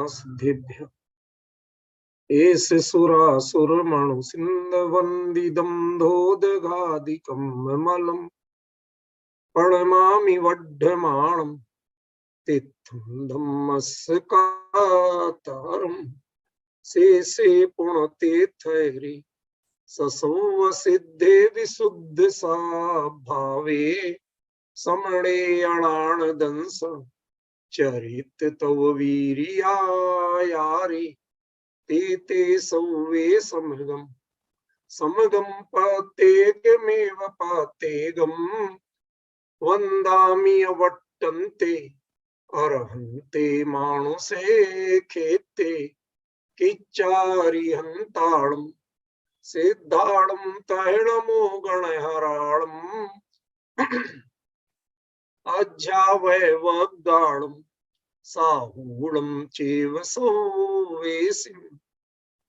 सिद्धेभ्य एष सुरासुरमणु सिन्धवन्दिदं धोदघादिकं मलम् प्रणमामि वड्ढमाणं तीर्थं धम्मस्कातारम् शेषे पुण्यतीर्थैरि ससौव सिद्धे विशुद्ध भावे समणे अणाणदंस चरित तव वीर्यायारे ते सौवे समगम पतेगमेव पतेगम वन्दामि अवट्टन्ते अर्हन्ते मानुषे खेते किच्चारिहन्ताळम् सिद्धाळम् तैणमो गणहराळम् अज्जावैवगाळम् साहूळम् चैव सौवेसिं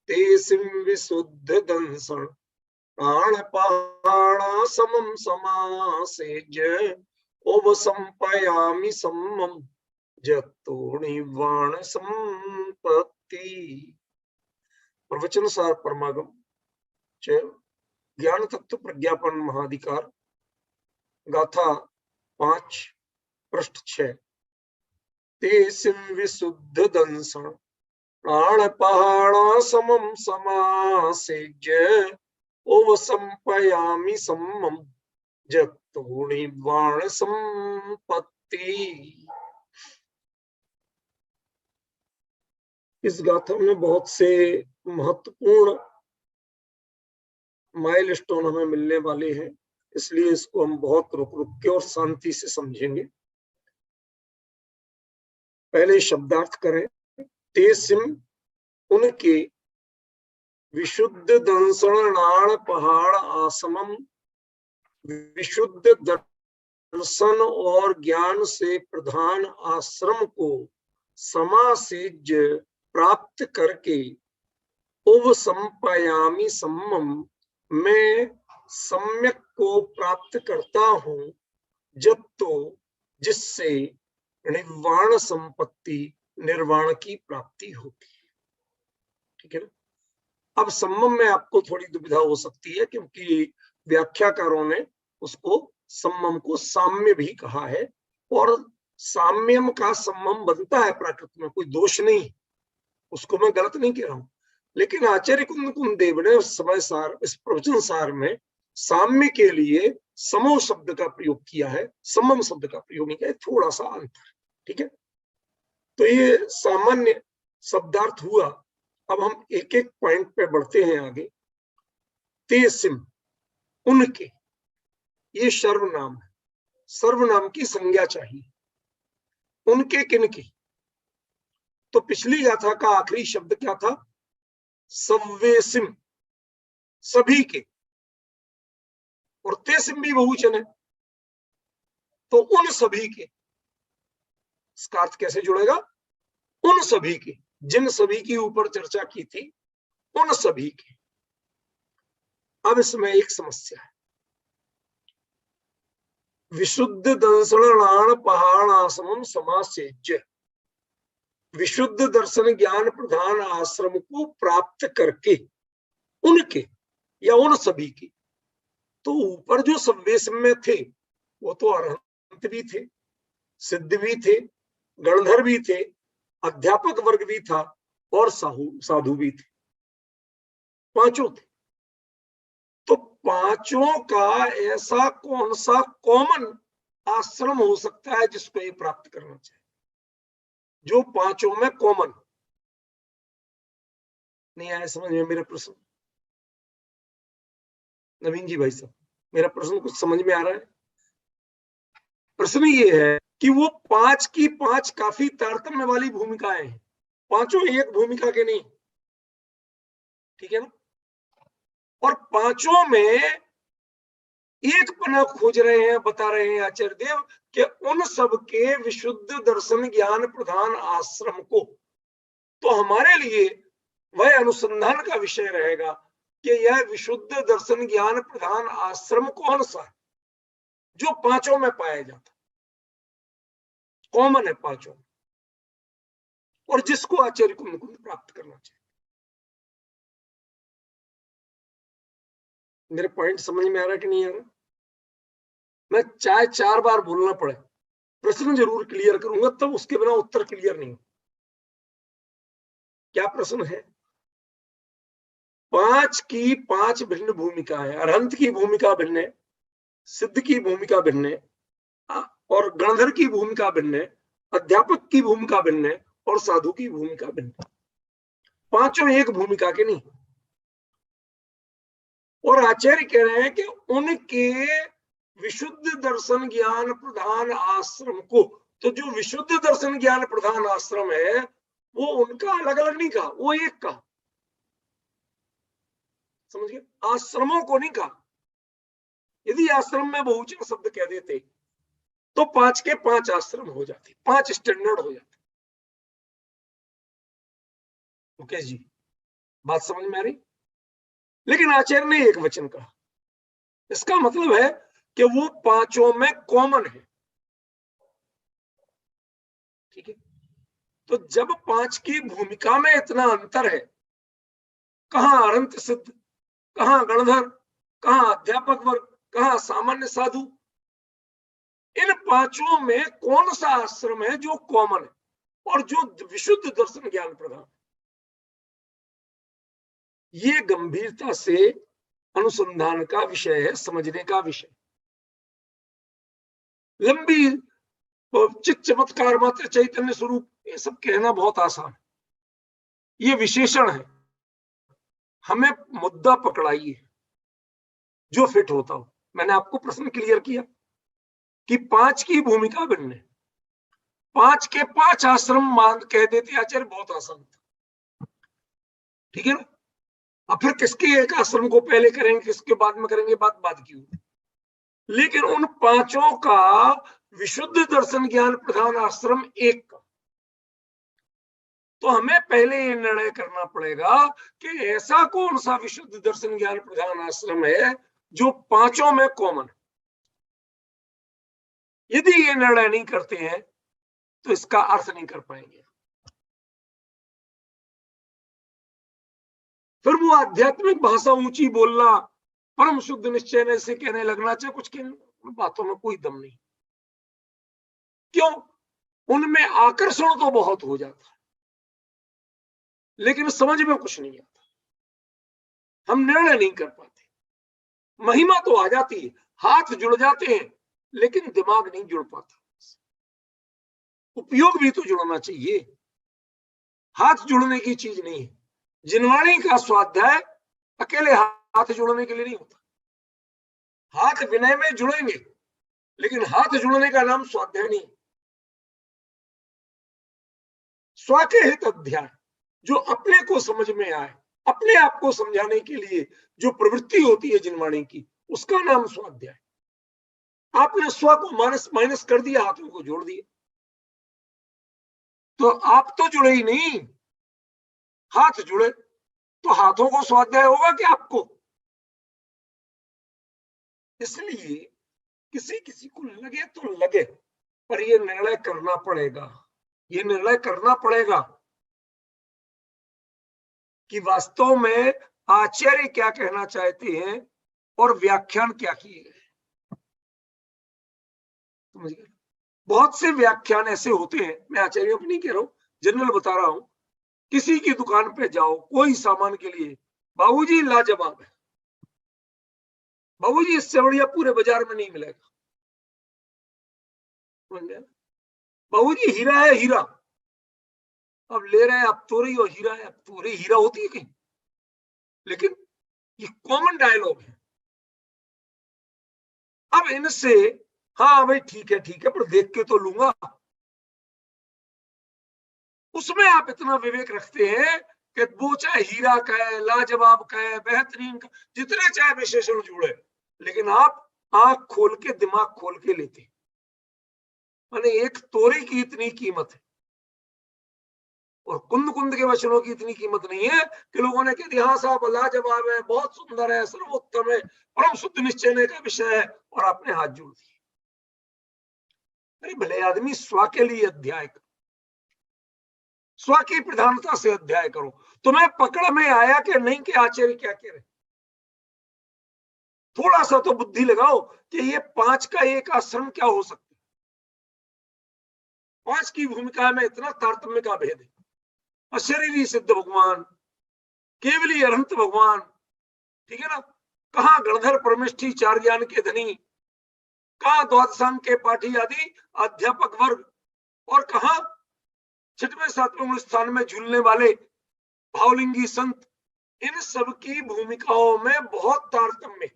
तेसिं विशुद्धदंसन् प्राणपाणा समं समासेज्य उपसंपयामि सम्मं जत्तोणिवाण संपत्ति। प्रवचन सार परमागम ज्ञान तत्व प्रज्ञापन महाधिकार गाथा 5 पृष्ठ 6। तेसिं विशुद्ध दंसण प्राणपाणा समं समासेज्य उपसंपयामि सम्मं जत्तोणिवाण संपत्ति। इस गाथा में बहुत से महत्वपूर्ण माइलस्टोन हमें मिलने वाले हैं, इसलिए इसको हम बहुत रुक रुक के और शांति से समझेंगे। पहले शब्दार्थ करें। तेसिम उनके विशुद्ध दंसणाण पहाड़ आसमम विशुद्ध दर्शन और ज्ञान से प्रधान आश्रम को समासेज्य प्राप्त करके उपसंपयामि सम्मम मैं सम्यक को प्राप्त करता हूं जब तो जिससे निर्वाण संपत्ति निर्वाण की प्राप्ति होती है। ठीक है ना। अब सम्मम में आपको थोड़ी दुविधा हो सकती है क्योंकि व्याख्याकारों ने उसको सम्मम को साम्य भी कहा है और साम्यम का सम्मम बनता है प्राकृत में, कोई दोष नहीं, उसको मैं गलत नहीं कह रहा हूं। लेकिन आचार्य कुंद देव ने उस समय सार इस प्रवचन सार में साम्य के लिए समो शब्द का प्रयोग किया है, सम्मम शब्द का प्रयोग नहीं किया है, थोड़ा सा अंतर। ठीक है, तो ये सामान्य शब्दार्थ हुआ। अब हम एक एक पॉइंट पे बढ़ते हैं आगे। तेसिम उनके, ये सर्वनाम है, सर्वनाम की संज्ञा चाहिए। उनके किनके? तो पिछली गाथा का आखिरी शब्द क्या था? सव्वेसिम, सभी के, और तेसिम भी बहुवचन है, तो उन सभी के। इसका अर्थ कैसे जुड़ेगा? उन सभी के, जिन सभी की ऊपर चर्चा की थी, उन सभी के। अब इसमें एक समस्या है। विशुद्ध दंसणान पहाणासमम समासेज्य, विशुद्ध दर्शन ज्ञान प्रधान आश्रम को प्राप्त करके उनके या उन सभी के। तो ऊपर जो सव्वेश में थे वो तो अरहंत भी थे, सिद्ध भी थे, गणधर भी थे, अध्यापक वर्ग भी था और साधु भी थे, पांचों थे। तो पांचों का ऐसा कौन सा कॉमन आश्रम हो सकता है जिसको ये प्राप्त करना चाहिए, जो पांचों में कॉमन? नहीं आया समझ में मेरा प्रश्न? नवीन जी भाई साहब, मेरा प्रश्न कुछ समझ में आ रहा है? प्रश्न ये है कि वो 5 की 5 काफी तारतम्य वाली भूमिकाएं हैं, पांचों एक भूमिका के नहीं। ठीक है ना। और पांचों में एक पना खोज रहे हैं, बता रहे हैं आचार्य देव कि उन सब के विशुद्ध दर्शन ज्ञान प्रधान आश्रम को। तो हमारे लिए वह अनुसंधान का विषय रहेगा कि यह विशुद्ध दर्शन ज्ञान प्रधान आश्रम कौन सा है जो पांचों में पाया जाता, कॉमन है पांचों। और जिसको आचार्य कुंद कुंद प्राप्त करना चाहिए। मेरे पॉइंट समझ में आ रहा है कि नहीं आ रहा? मैं चाहे 4 बार बोलना पड़े, प्रश्न जरूर क्लियर करूंगा, तब उसके बिना उत्तर क्लियर नहीं। क्या प्रश्न है? 5 की 5 भिन्न भूमिका है। अरहंत की भूमिका भिन्न है, सिद्ध की भूमिका भिन्न है, और गणधर की भूमिका भिन्न है, अध्यापक की भूमिका भिन्न है, और साधु की भूमिका भिन्न है। पांचों एक भूमिका के नहीं। और आचार्य कह रहे हैं कि उनके विशुद्ध दर्शन ज्ञान प्रधान आश्रम को, तो जो विशुद्ध दर्शन ज्ञान प्रधान आश्रम है वो उनका अलग अलग नहीं कहा, वो एक का। समझिए, आश्रमों को नहीं कहा। यदि आश्रम में बहुवचन शब्द कह देते तो 5 के 5 आश्रम हो जाते, 5 स्टैंडर्ड हो जाते। ओके जी, बात समझ में आ रही? लेकिन आचार्य ने एक वचन कहा, इसका मतलब है कि वो पांचों में कॉमन है। ठीक है, तो जब 5 की भूमिका में इतना अंतर है, कहां अरंत सिद्ध, कहां गणधर, कहां अध्यापक वर्ग, कहां सामान्य साधु, इन पांचों में कौन सा आश्रम है जो कॉमन है और जो विशुद्ध दर्शन ज्ञान प्रधान? ये गंभीरता से अनुसंधान का विषय है, समझने का विषय। लंबी चित चमत्कार मात्र चैतन्य स्वरूप, ये सब कहना बहुत आसान है, ये विशेषण है। हमें मुद्दा पकड़ाइए जो फिट होता हो। मैंने आपको प्रश्न क्लियर किया कि 5 की भूमिका भिन्न है, 5 के 5 आश्रम मान कह देते आचार्य, बहुत आसान था। ठीक है ना? अब फिर किसके एक आश्रम को पहले करेंगे, किसके बाद में करेंगे, बात की होगी। लेकिन उन पांचों का विशुद्ध दर्शन ज्ञान प्रधान आश्रम एक का। तो हमें पहले ये निर्णय करना पड़ेगा कि ऐसा कौन सा विशुद्ध दर्शन ज्ञान प्रधान आश्रम है जो पांचों में कॉमन। यदि ये निर्णय नहीं करते हैं तो इसका अर्थ नहीं कर पाएंगे। फिर वो आध्यात्मिक भाषा ऊंची बोलना, परम शुद्ध निश्चय से कहने लगना, चाहे कुछ कहने, बातों में कोई दम नहीं। क्यों? उनमें आकर्षण तो बहुत हो जाता है लेकिन समझ में कुछ नहीं आता। हम निर्णय नहीं कर पाते। महिमा तो आ जाती है, हाथ जुड़ जाते हैं, लेकिन दिमाग नहीं जुड़ पाता। उपयोग भी तो जुड़ना चाहिए, हाथ जुड़ने की चीज नहीं है। जिनवाणी का स्वाध्याय अकेले हाथ जुड़ने के लिए नहीं होता। हाथ विनय में जुड़ेंगे, लेकिन हाथ जुड़ने का नाम स्वाध्याय नहीं। स्व के हित अध्याय, जो अपने को समझ में आए, अपने आप को समझाने के लिए जो प्रवृत्ति होती है जिनवाणी की, उसका नाम स्वाध्याय। आपने स्व को माइनस माइनस कर दिया, हाथों को जोड़ दिया, तो आप तो जुड़े ही नहीं। हाथ जुड़े तो हाथों को स्वाध्याय होगा कि आपको? इसलिए किसी किसी को लगे तो लगे, पर ये निर्णय करना पड़ेगा, ये निर्णय करना पड़ेगा कि वास्तव में आचार्य क्या कहना चाहते हैं और व्याख्यान क्या किए गए। समझ गए? बहुत से व्याख्यान ऐसे होते हैं, मैं आचार्यों को नहीं कह रहा हूं, जनरल बता रहा हूं। किसी की दुकान पे जाओ कोई सामान के लिए, बाबूजी लाजवाब है, बाबूजी इससे बढ़िया पूरे बाजार में नहीं मिलेगा। समझ गए? बाबूजी हीरा है हीरा। अब ले रहे हैं, अब तो रही, और हीरा है, अब तो रही। हीरा होती है कहीं? लेकिन ये कॉमन डायलॉग है। अब इनसे, हाँ भाई ठीक है पर देख के तो लूंगा, उसमें आप इतना विवेक रखते हैं कि वो चाहे हीरा का है, लाजवाब का है, बेहतरीन का, जितने चाहे विशेषण जुड़े, लेकिन आप आंख खोल के दिमाग खोल के लेते। माने एक तोरी की इतनी कीमत है और कुंद कुंद के वचनों की इतनी कीमत नहीं है कि लोगों ने कह दिया हाँ साहब लाजवाब है, बहुत सुंदर है, सर्वोत्तम है, परम शुद्ध निश्चय का विषय है, और आपने हाथ जोड़ दिए। अरे भले आदमी स्व के लिए अध्याय कर, स्व की प्रधानता से अध्याय करो। तुम्हें पकड़ में आया कि नहीं कि आचार्य क्या कह रहे, थोड़ा सा तो बुद्धि लगाओ कि ये 5 का एक आश्रम क्या हो सकता है। 5 की भूमिका में इतना तारतम्य का भेद है। अशरीरी सिद्ध भगवान, केवली अनंत भगवान, ठीक है ना, कहा गणधर परमेष्ठी चार ज्ञान के धनी, कहा द्वादशांग के पाठी आदि अध्यापक वर्ग, और कहा छठवें सातवें स्थान में झूलने वाले भावलिंगी संत। इन सब की भूमिकाओं में बहुत तारतम्य।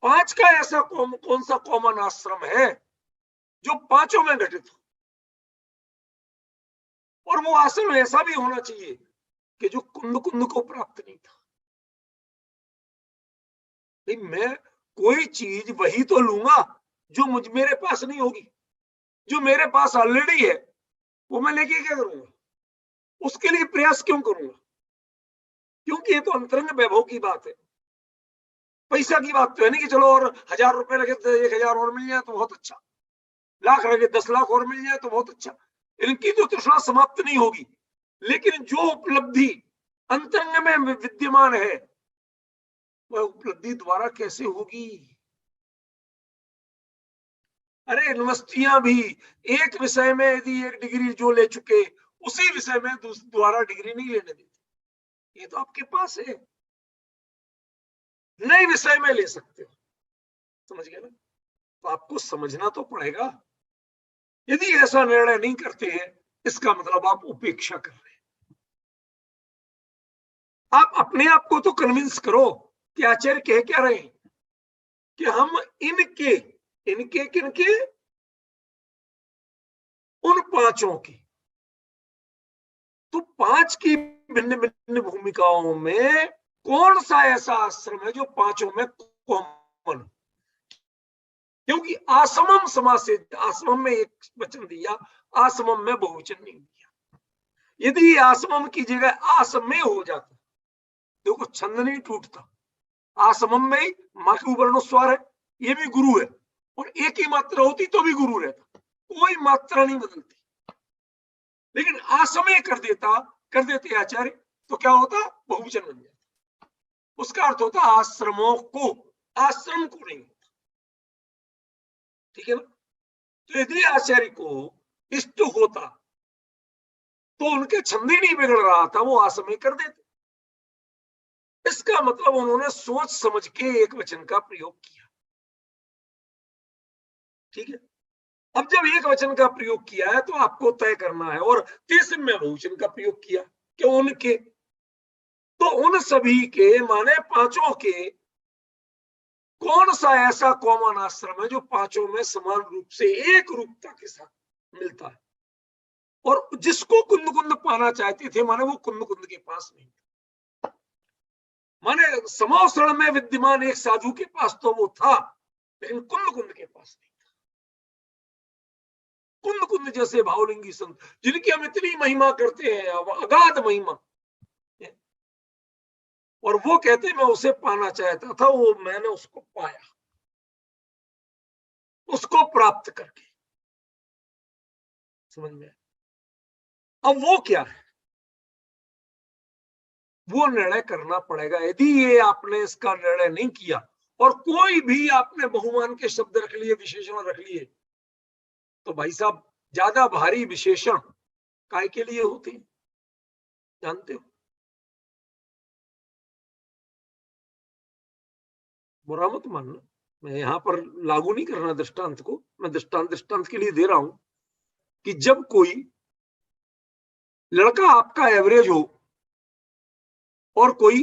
5 का ऐसा कौन सा कॉमन आश्रम है जो 5 में घटित हो, और वो आश्रम ऐसा भी होना चाहिए कि जो कुंद कुंद को प्राप्त नहीं था। मैं कोई चीज वही तो लूंगा जो मेरे पास नहीं होगी। जो मेरे पास ऑलरेडी है वो मैं लेके क्या करूंगा, उसके लिए प्रयास क्यों करूंगा? क्योंकि ये तो अंतरंग वैभव की बात है, पैसा की बात तो है नहीं कि चलो और 1000 रुपए लगे तो 1000 और मिल जाए तो बहुत अच्छा, लाख लगे 10 लाख और मिल जाए तो बहुत अच्छा। इनकी तो तृष्णा समाप्त नहीं होगी, लेकिन जो उपलब्धि अंतरंग में विद्यमान है वह उपलब्धि द्वारा कैसे होगी? अरे यूनिवर्सिटियां भी एक विषय में यदि एक डिग्री जो ले चुके उसी विषय में दोबारा डिग्री नहीं लेने देती। ये तो आपके पास है, नए विषय में ले सकते हो। समझ गए ना? तो आपको समझना तो पड़ेगा। यदि ऐसा निर्णय नहीं करते हैं इसका मतलब आप उपेक्षा कर रहे हैं। आप अपने आप को तो कन्विंस करो कि आचार्य कह क्या रहे हैं कि हम इनके इनके किनके उन 5 की, तो 5 की भिन्न भिन्न भूमिकाओं में कौन सा ऐसा आश्रम है जो 5 में कॉमन? क्योंकि आसमम समास से आसमम में एक वचन दिया, आसमम में बहुवचन नहीं दिया। यदि आसमम की जगह आसमय हो जाता, देखो छंद नहीं टूटता। आसमम में मां के ऊपर अनुस्वार है, ये भी गुरु है, और एक ही मात्रा होती तो भी गुरु रहता, कोई मात्रा नहीं बदलती। लेकिन आसमय कर देते आचार्य तो क्या होता, बहुवचन बन जाता। उसका अर्थ होता आश्रमों को, आश्रम को नहीं होता। ठीक है ना? तो यदि आचार्य को इष्ट होता तो उनके छंद ही नहीं बिगड़ रहा था, वो आसमय कर देते। इसका मतलब उन्होंने सोच समझ के एक वचन का प्रयोग किया। ठीक है, अब जब एक वचन का प्रयोग किया है तो आपको तय करना है, और तीसरे में बहुवचन का प्रयोग किया, क्यों? उनके, तो उन सभी के माने 5 के कौन सा ऐसा कॉमन आश्रम है जो 5 में समान रूप से एक रूपता के साथ मिलता है, और जिसको कुंद कुंद पाना चाहते थे माने वो कुंद कुंद के पास नहीं, माने समावसरण में विद्यमान एक साधु के पास तो वो था, लेकिन कुंद कुंद के पास नहीं था। कुंद कुंद जैसे भावलिंगी संत जिनकी हम इतनी महिमा करते हैं, अगाध महिमा, और वो कहते मैं उसे पाना चाहता था, वो मैंने उसको पाया, उसको प्राप्त करके। समझ में? अब वो क्या है, वो निर्णय करना पड़ेगा। यदि ये आपने इसका निर्णय नहीं किया और कोई भी आपने बहुमान के शब्द रख लिए, विशेषण रख लिए, तो भाई साहब ज्यादा भारी विशेषण काय के लिए होते हैं जानते हो? बुरा मत मानना, मैं यहां पर लागू नहीं करना दृष्टांत को, मैं दृष्टांत के लिए दे रहा हूं कि जब कोई लड़का आपका एवरेज हो और कोई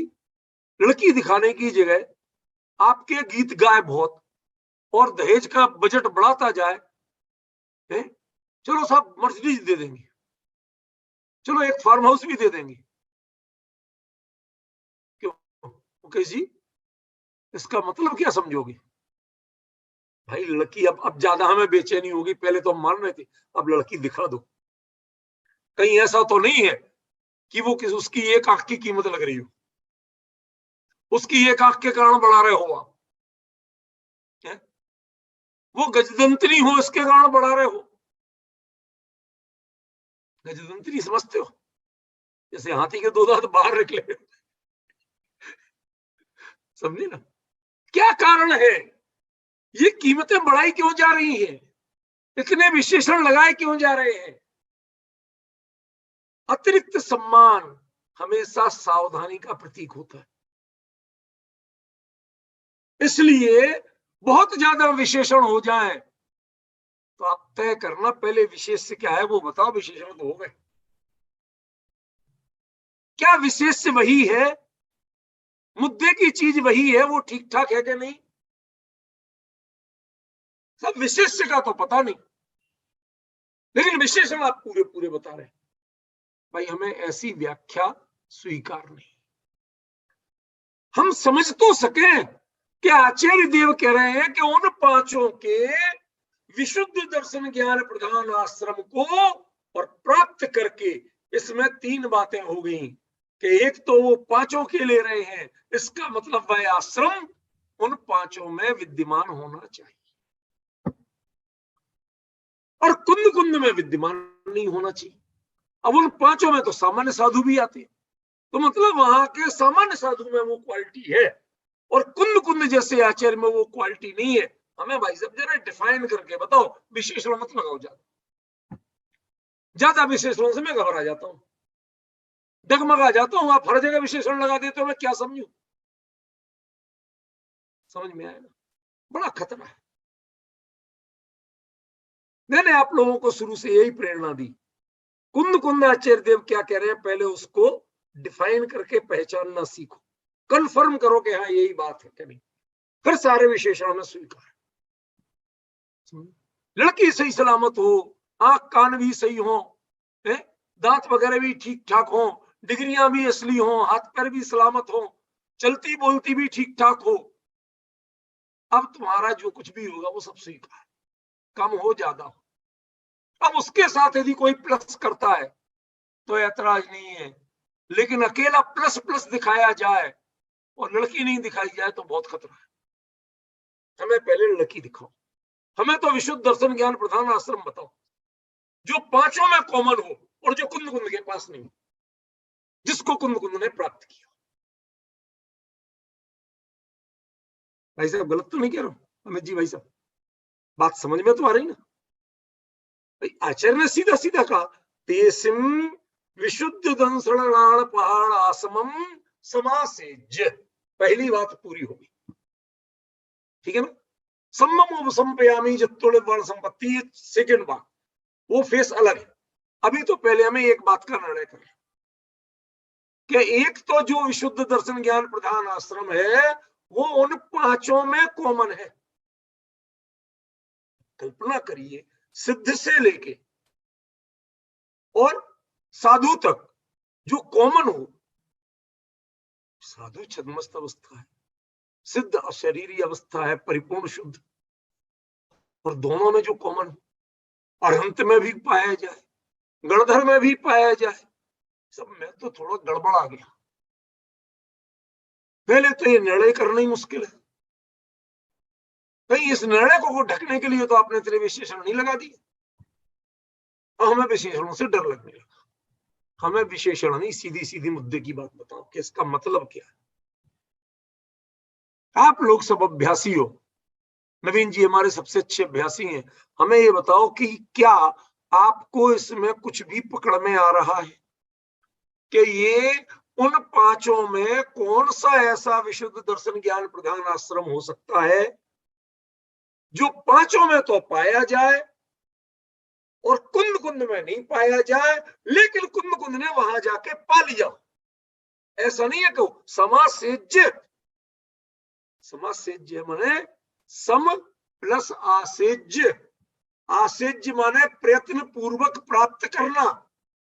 लड़की दिखाने की जगह आपके गीत गाए बहुत और दहेज का बजट बढ़ाता जाए, है? चलो साहब मर्सिडीज दे देंगे, चलो एक फार्म हाउस भी दे देंगे, क्यों? ओके जी, इसका मतलब क्या समझोगे? भाई लड़की अब ज्यादा हमें बेचैनी होगी, पहले तो हम मान रहे थे, अब लड़की दिखा दो। कहीं ऐसा तो नहीं है कि वो उसकी एक आंख की कीमत लग रही हो, उसकी एक आंख के कारण बढ़ा रहे हो आप, है? वो गजदंतनी हो इसके कारण बढ़ा रहे हो, गजदंत्री समझते हो, जैसे हाथी के दो दांत बाहर निकले, समझे ना? क्या कारण है? ये कीमतें बढ़ाई क्यों जा रही हैं? इतने विशेषण लगाए क्यों जा रहे हैं? अतिरिक्त सम्मान हमेशा सावधानी का प्रतीक होता है। इसलिए बहुत ज्यादा विशेषण हो जाए तो आप तय करना, पहले विशेष से क्या है वो बताओ। विशेषण तो हो गए, क्या विशेष से वही है? मुद्दे की चीज वही है, वो ठीक ठाक है कि नहीं? सब विशेष का तो पता नहीं, लेकिन विशेषण आप पूरे पूरे बता रहे हैं। भाई हमें ऐसी व्याख्या स्वीकार नहीं। हम समझ तो सके कि आचार्य देव कह रहे हैं कि उन पांचों के विशुद्ध दर्शन ज्ञान प्रधान आश्रम को और प्राप्त करके, इसमें तीन बातें हो गई कि एक तो वो पांचों के ले रहे हैं, इसका मतलब वह आश्रम उन पांचों में विद्यमान होना चाहिए और कुंद कुंद में विद्यमान नहीं होना चाहिए। अब उन पांचों में तो सामान्य साधु भी आते हैं, तो मतलब वहां के सामान्य साधु में वो क्वालिटी है और कुंद कुंद जैसे आचार्य में वो क्वालिटी नहीं है। हमें भाई साहब जरा डिफाइन करके बताओ, विशेषण मत लगाओ। ज्यादा विशेषणों से मैं घबरा जाता हूं, डगमगा जाता हूं। आप हर जगह विशेषण लगा देते हो, मैं क्या समझू? समझ में आया ना? बड़ा खतरा है। मैंने आप लोगों को शुरू से यही प्रेरणा दी, कुंद कुंद आचार्य देव क्या कह रहे हैं, पहले उसको डिफाइन करके पहचानना सीखो, कंफर्म करो कि हाँ यही बात है कि नहीं, फिर सारे विशेषण में स्वीकार। लड़की सही सलामत हो, आंख कान भी सही हो, दांत वगैरह भी ठीक ठाक हो, डिग्रियां भी असली हो, हाथ पैर भी सलामत हो, चलती बोलती भी ठीक ठाक हो, अब तुम्हारा जो कुछ भी होगा वो सब स्वीकार, कम हो ज्यादा हो। अब उसके साथ यदि कोई प्लस करता है तो ऐतराज नहीं है, लेकिन अकेला प्लस प्लस दिखाया जाए और लड़की नहीं दिखाई जाए तो बहुत खतरा है। हमें पहले लड़की दिखाओ, हमें तो विशुद्ध दर्शन ज्ञान प्रधान आश्रम बताओ जो पांचों में कॉमन हो और जो कुंद कुंद के पास नहीं, जिसको कुंद कुंद ने प्राप्त किया। भाई साहब गलत तो नहीं कह रहा हूं अमित जी? भाई साहब बात समझ में तो आ रही ना? भाई आचार्य ने सीधा सीधा कहा, तेसिम विशुद्ध दंसणाण पहाड़ आसमम समासेज। पहली बात पूरी होगी, ठीक है ना? सम्मम उपसंपयामी जत्तोड़ वर्ण संपत्ति, सेकंड बात, वो फेस अलग है। अभी तो पहले हमें एक बात का निर्णय करें कि एक तो जो विशुद्ध दर्शन ज्ञान प्रधान आश्रम है वो उन पांचों में कॉमन है। कल्पना करिए, सिद्ध से लेके और साधु तक जो कॉमन हो, साधु छद्मस्त अवस्था है, सिद्ध अशरीरी अवस्था है परिपूर्ण शुद्ध, और दोनों में जो कॉमन हो, अरहंत में भी पाया जाए, गणधर में भी पाया जाए, सब में तो थोड़ा गड़बड़ आ गया। पहले तो ये निर्णय करना ही मुश्किल है। कहीं इस निर्णय को ढकने के लिए तो आपने तेरे विशेषण नहीं लगा दिए, और हमें विशेषणों से डर लगने लगा। हमें विशेषण नहीं, सीधी सीधी मुद्दे की बात बताओ कि इसका मतलब क्या है। आप लोग सब अभ्यासी हो, नवीन जी हमारे सबसे अच्छे अभ्यासी हैं, हमें ये बताओ कि क्या आपको इसमें कुछ भी पकड़ में आ रहा है कि ये उन पांचों में कौन सा ऐसा विशुद्ध दर्शन ज्ञान प्रधान आश्रम हो सकता है जो पांचों में तो पाया जाए और कुंद कुंद में नहीं पाया जाए, लेकिन कुंद कुंद ने वहां जाके पा लिया? ऐसा नहीं है कि समासेज्य, समासेज्य माने सम प्लस आसेज्य, आसेज्य माने प्रयत्न पूर्वक प्राप्त करना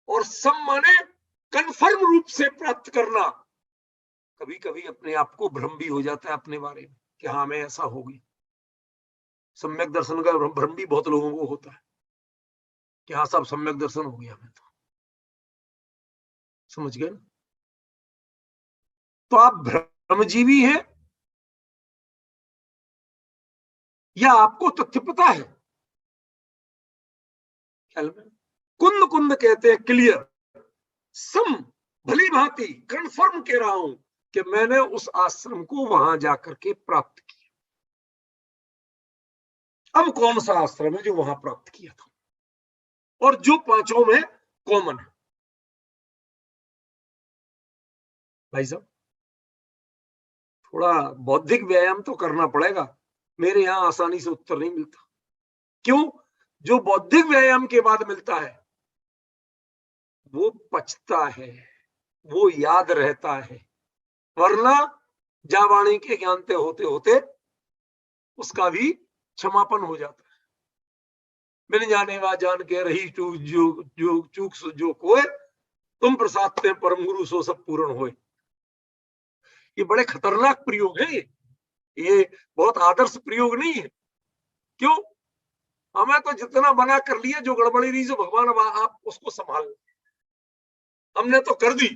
और सम माने कन्फर्म रूप से प्राप्त करना। कभी कभी अपने आप को भ्रम भी हो जाता है अपने बारे में कि हाँ मैं ऐसा हो गई। सम्यक दर्शन का भ्रम भी बहुत लोगों को होता है कि हाँ सब सम्यक दर्शन हो गया मैं तो, समझ गए ना? तो आप भ्रमजीवी हैं या आपको तथ्य पता है? ख्याल में कुंद कुंद कहते हैं क्लियर, सम भली भांति कंफर्म कह रहा हूं कि मैंने उस आश्रम को वहां जाकर के प्राप्त किया। अब कौन सा आश्रम है जो वहां प्राप्त किया था और जो पांचों में कॉमन है? भाई साहब, थोड़ा बौद्धिक व्यायाम तो करना पड़ेगा, मेरे यहां आसानी से उत्तर नहीं मिलता। क्यों? जो बौद्धिक व्यायाम के बाद मिलता है वो पचता है, वो याद रहता है, वरना जावाणी के ज्ञानते होते होते उसका भी क्षमापन हो जाता है। बिन जाने वा जान के रही चूक जो चूक जो कोय, तुम प्रसाद परम गुरु सो सब पूर्ण होए। ये बड़े खतरनाक प्रयोग है, ये बहुत आदर्श प्रयोग नहीं है। क्यों? हमें तो जितना बना कर लिया, जो गड़बड़ी रही जो भगवान अब आप उसको संभाल, हमने तो कर दी,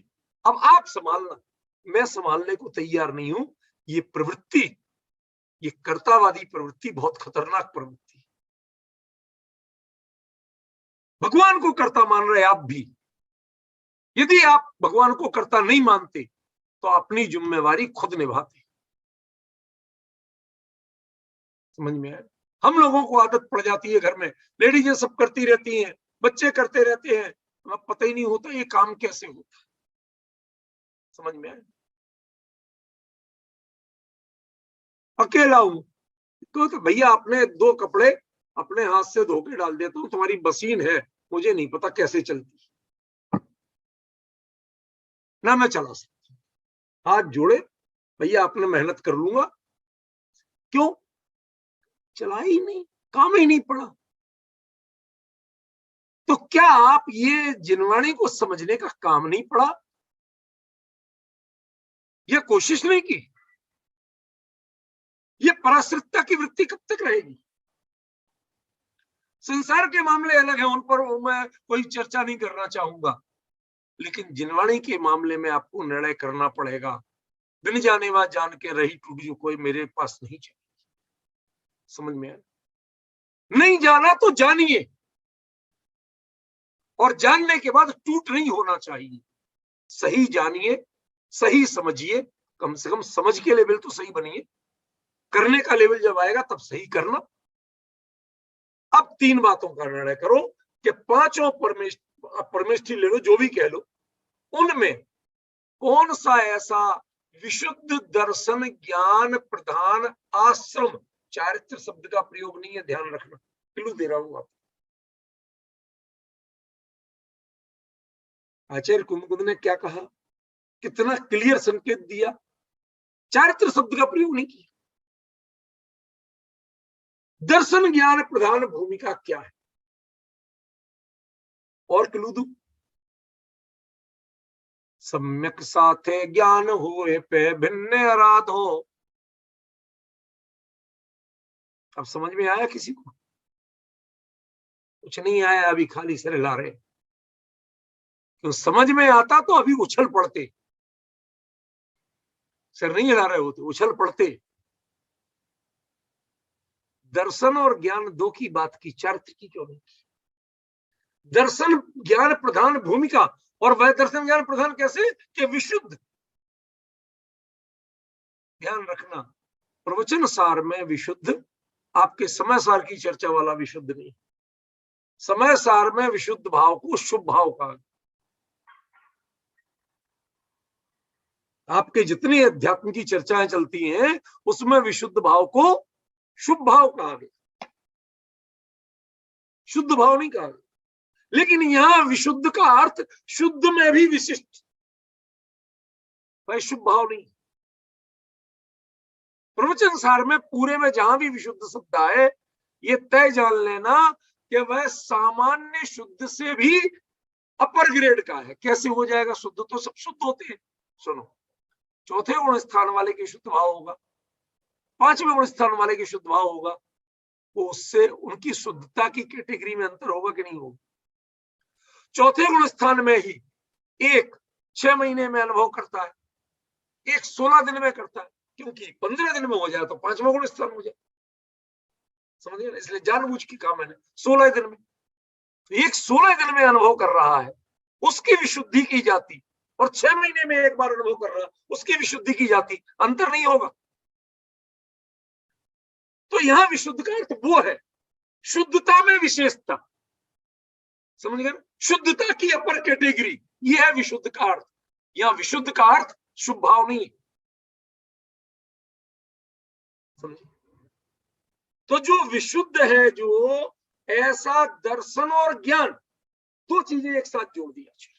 अब आप संभालना। मैं संभालने को तैयार नहीं हूं। ये प्रवृत्ति, ये कर्तावादी प्रवृत्ति बहुत खतरनाक प्रवृत्ति है। भगवान को कर्ता मान रहे आप भी, यदि आप भगवान को कर्ता नहीं मानते तो अपनी जिम्मेवारी खुद निभाते। समझ में आया? हम लोगों को आदत पड़ जाती है, घर में लेडीजें सब करती रहती हैं, बच्चे करते रहते हैं, हमें पता ही नहीं होता ये काम कैसे होता है। समझ में आया? अकेला हूं तो भैया अपने दो कपड़े अपने हाथ से धो के डाल देता हूं, तुम्हारी मशीन है, मुझे नहीं पता कैसे चलती ना, मैं चला सकता। हाथ जोड़े, भैया अपने मेहनत कर लूंगा। क्यों? चला ही नहीं, काम ही नहीं पड़ा। तो क्या आप ये जिनवाणी को समझने का काम नहीं पड़ा? ये कोशिश नहीं की? ये पराश्रितता की वृत्ति कब तक रहेगी? संसार के मामले अलग है, उन पर मैं कोई चर्चा नहीं करना चाहूंगा, लेकिन जिनवाणी के मामले में आपको निर्णय करना पड़ेगा। बिन जाने वा जान के रही टूट जो कोई मेरे पास नहीं चली। समझ में आया? नहीं जाना तो जानिए, और जानने के बाद टूट नहीं होना चाहिए। सही जानिए, सही समझिए, कम से कम समझ के लेवल तो सही बनिए, करने का लेवल जब आएगा तब सही करना। अब तीन बातों का निर्णय करो कि पांचों परमेष्ठी ले लो, जो भी कह लो, उनमें कौन सा ऐसा विशुद्ध दर्शन ज्ञान प्रधान आश्रम, चारित्र शब्द का प्रयोग नहीं है, ध्यान रखना, क्लू दे रहा हूं आप। आचार्य कुमुद ने क्या कहा, कितना क्लियर संकेत दिया, चारित्र शब्द का प्रयोग नहीं किया। दर्शन ज्ञान प्रधान भूमिका क्या है? और क्लू दू, सम्यक साथे ज्ञान हुए पे भिन्न आराधो। अब समझ में आया किसी को? कुछ नहीं आया, अभी खाली सिर हिला रहे। क्यों? समझ में आता तो अभी उछल पड़ते, सिर नहीं हिला रहे होते, उछल पड़ते। दर्शन और ज्ञान दो की बात की, चारित्र की क्यों नहीं की? दर्शन ज्ञान प्रधान भूमिका, और वह दर्शन ज्ञान प्रधान कैसे? कि विशुद्ध। ध्यान रखना, प्रवचन सार में विशुद्ध, आपके समय सार की चर्चा वाला विशुद्ध नहीं। समय सार में विशुद्ध भाव को शुभ भाव कहा। आपके जितनी अध्यात्म की चर्चाएं चलती हैं उसमें विशुद्ध भाव को शुभ भाव कहा गया, शुद्ध भाव नहीं कहा गया। लेकिन यहां विशुद्ध का अर्थ शुद्ध में भी विशिष्ट, भाई शुभ भाव नहीं। प्रवचन सार में पूरे में जहां भी विशुद्ध शब्द आए, ये तय जान लेना कि वह सामान्य शुद्ध से भी अपर ग्रेड का है। कैसे हो जाएगा शुद्ध? तो सब शुद्ध होते हैं। सुनो, चौथे गुण स्थान वाले के शुद्ध भाव होगा, पांचवें गुण स्थान वाले के शुद्ध भाव होगा, वो उससे उनकी शुद्धता की कैटेगरी में अंतर होगा कि नहीं होगा? चौथे गुण स्थान में ही एक 6 महीने में अनुभव करता है, एक 16 दिन में करता है, क्योंकि 15 दिन में हो जाए तो पांचवा गुण स्थान हो जाए। समझिए, इसलिए जानबूझ के कहा मैंने 16 दिन में। एक 16 दिन में अनुभव कर रहा है, उसकी विशुद्धि की जाती, और 6 महीने में एक बार अनुभव कर रहा है, उसकी विशुद्धि की जाती, अंतर नहीं होगा। तो यहां विशुद्ध का अर्थ वो है, शुद्धता में विशेषता, समझ गए? शुद्धता की अपर कैटेगरी, ये है विशुद्ध का अर्थ। यहां विशुद्ध का अर्थ शुभ भाव नहीं, समझे? तो जो विशुद्ध है, जो ऐसा दर्शन और ज्ञान, दो चीजें एक साथ जोड़ दिया।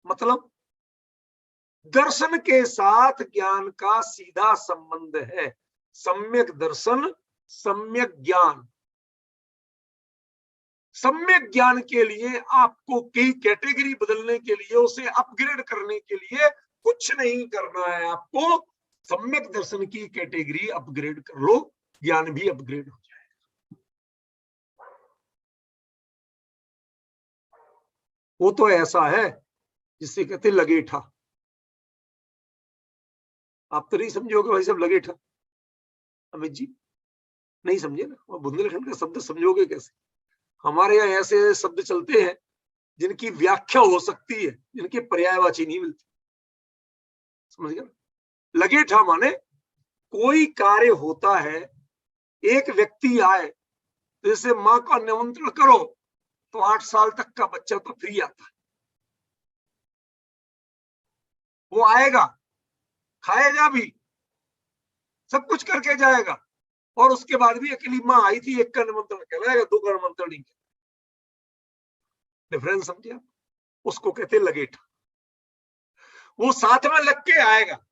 मतलब दर्शन के साथ ज्ञान का सीधा संबंध है। सम्यक दर्शन, सम्यक ज्ञान। सम्यक ज्ञान के लिए आपको की कैटेगरी बदलने के लिए, उसे अपग्रेड करने के लिए कुछ नहीं करना है। आपको सम्यक दर्शन की कैटेगरी अपग्रेड कर लो, ज्ञान भी अपग्रेड हो जाएगा। वो तो ऐसा है जिसे कहते लगेठा। आप तो नहीं समझोगे भाई साहब लगेठा, अमित जी नहीं समझे ना। बुंदेलखंड का शब्द समझोगे कैसे? हमारे यहाँ ऐसे शब्द चलते हैं जिनकी व्याख्या हो सकती है, जिनके पर्यायवाची नहीं मिलती, समझ गए? लगेठा माने कोई कार्य होता है, एक व्यक्ति आए, जैसे माँ का निमंत्रण करो तो 8 साल तक का बच्चा तो फ्री आता है, वो आएगा, खाएगा भी, सब कुछ करके जाएगा, और उसके बाद भी अकेली माँ आई थी, एक का निमंत्रण कहलाएगा, 2 का निमंत्रण नहीं। डिफरेंस समझिए? उसको कहते लगेठा। वो साथ में लग के आएगा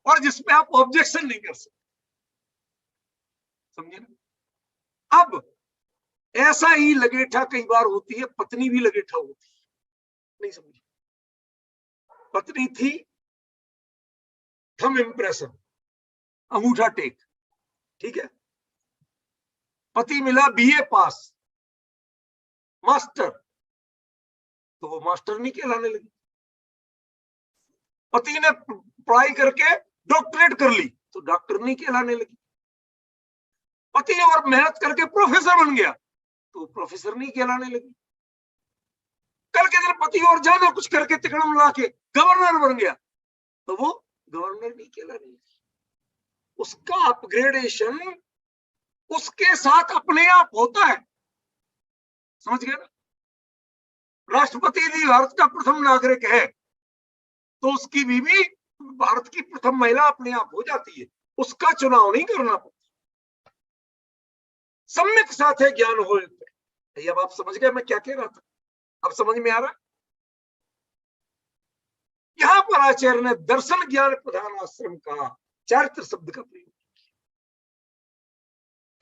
और जिसमें आप ऑब्जेक्शन नहीं कर सकते, समझे ना? अब ऐसा ही लगेठा कई बार होती है, पत्नी भी लगेठा होती है, नहीं समझी? पत्नी थी थंब इंप्रेशन, अंगूठा टेक, ठीक है। पति मिला बीए पास, मास्टर, तो वो मास्टर नहीं कहलाने लगी। पति ने पढ़ाई करके डॉक्टरेट कर ली, तो डॉक्टर नहीं कहलाने लगी। पति और मेहनत करके प्रोफेसर बन गया, तो प्रोफेसर नहीं कहलाने लगी। कल के दिन पति और ज्यादा कुछ करके तिकड़म ला के गवर्नर बन गया, तो वो गवर्नर नहीं कहलाने लगी। उसका अपग्रेडेशन उसके साथ अपने आप होता है, समझ गए ना? राष्ट्रपति यदि भारत का प्रथम नागरिक है तो उसकी बीवी भारत की प्रथम महिला अपने आप हो जाती है, उसका चुनाव नहीं करना पड़ता। सम्यक साथ है ज्ञान हो। अब आप समझ गए मैं क्या कह रहा था? अब समझ में आ रहा? यहां पर आचार्य ने दर्शन ज्ञान प्रधान आश्रम का चारित्र शब्द का प्रयोग किया।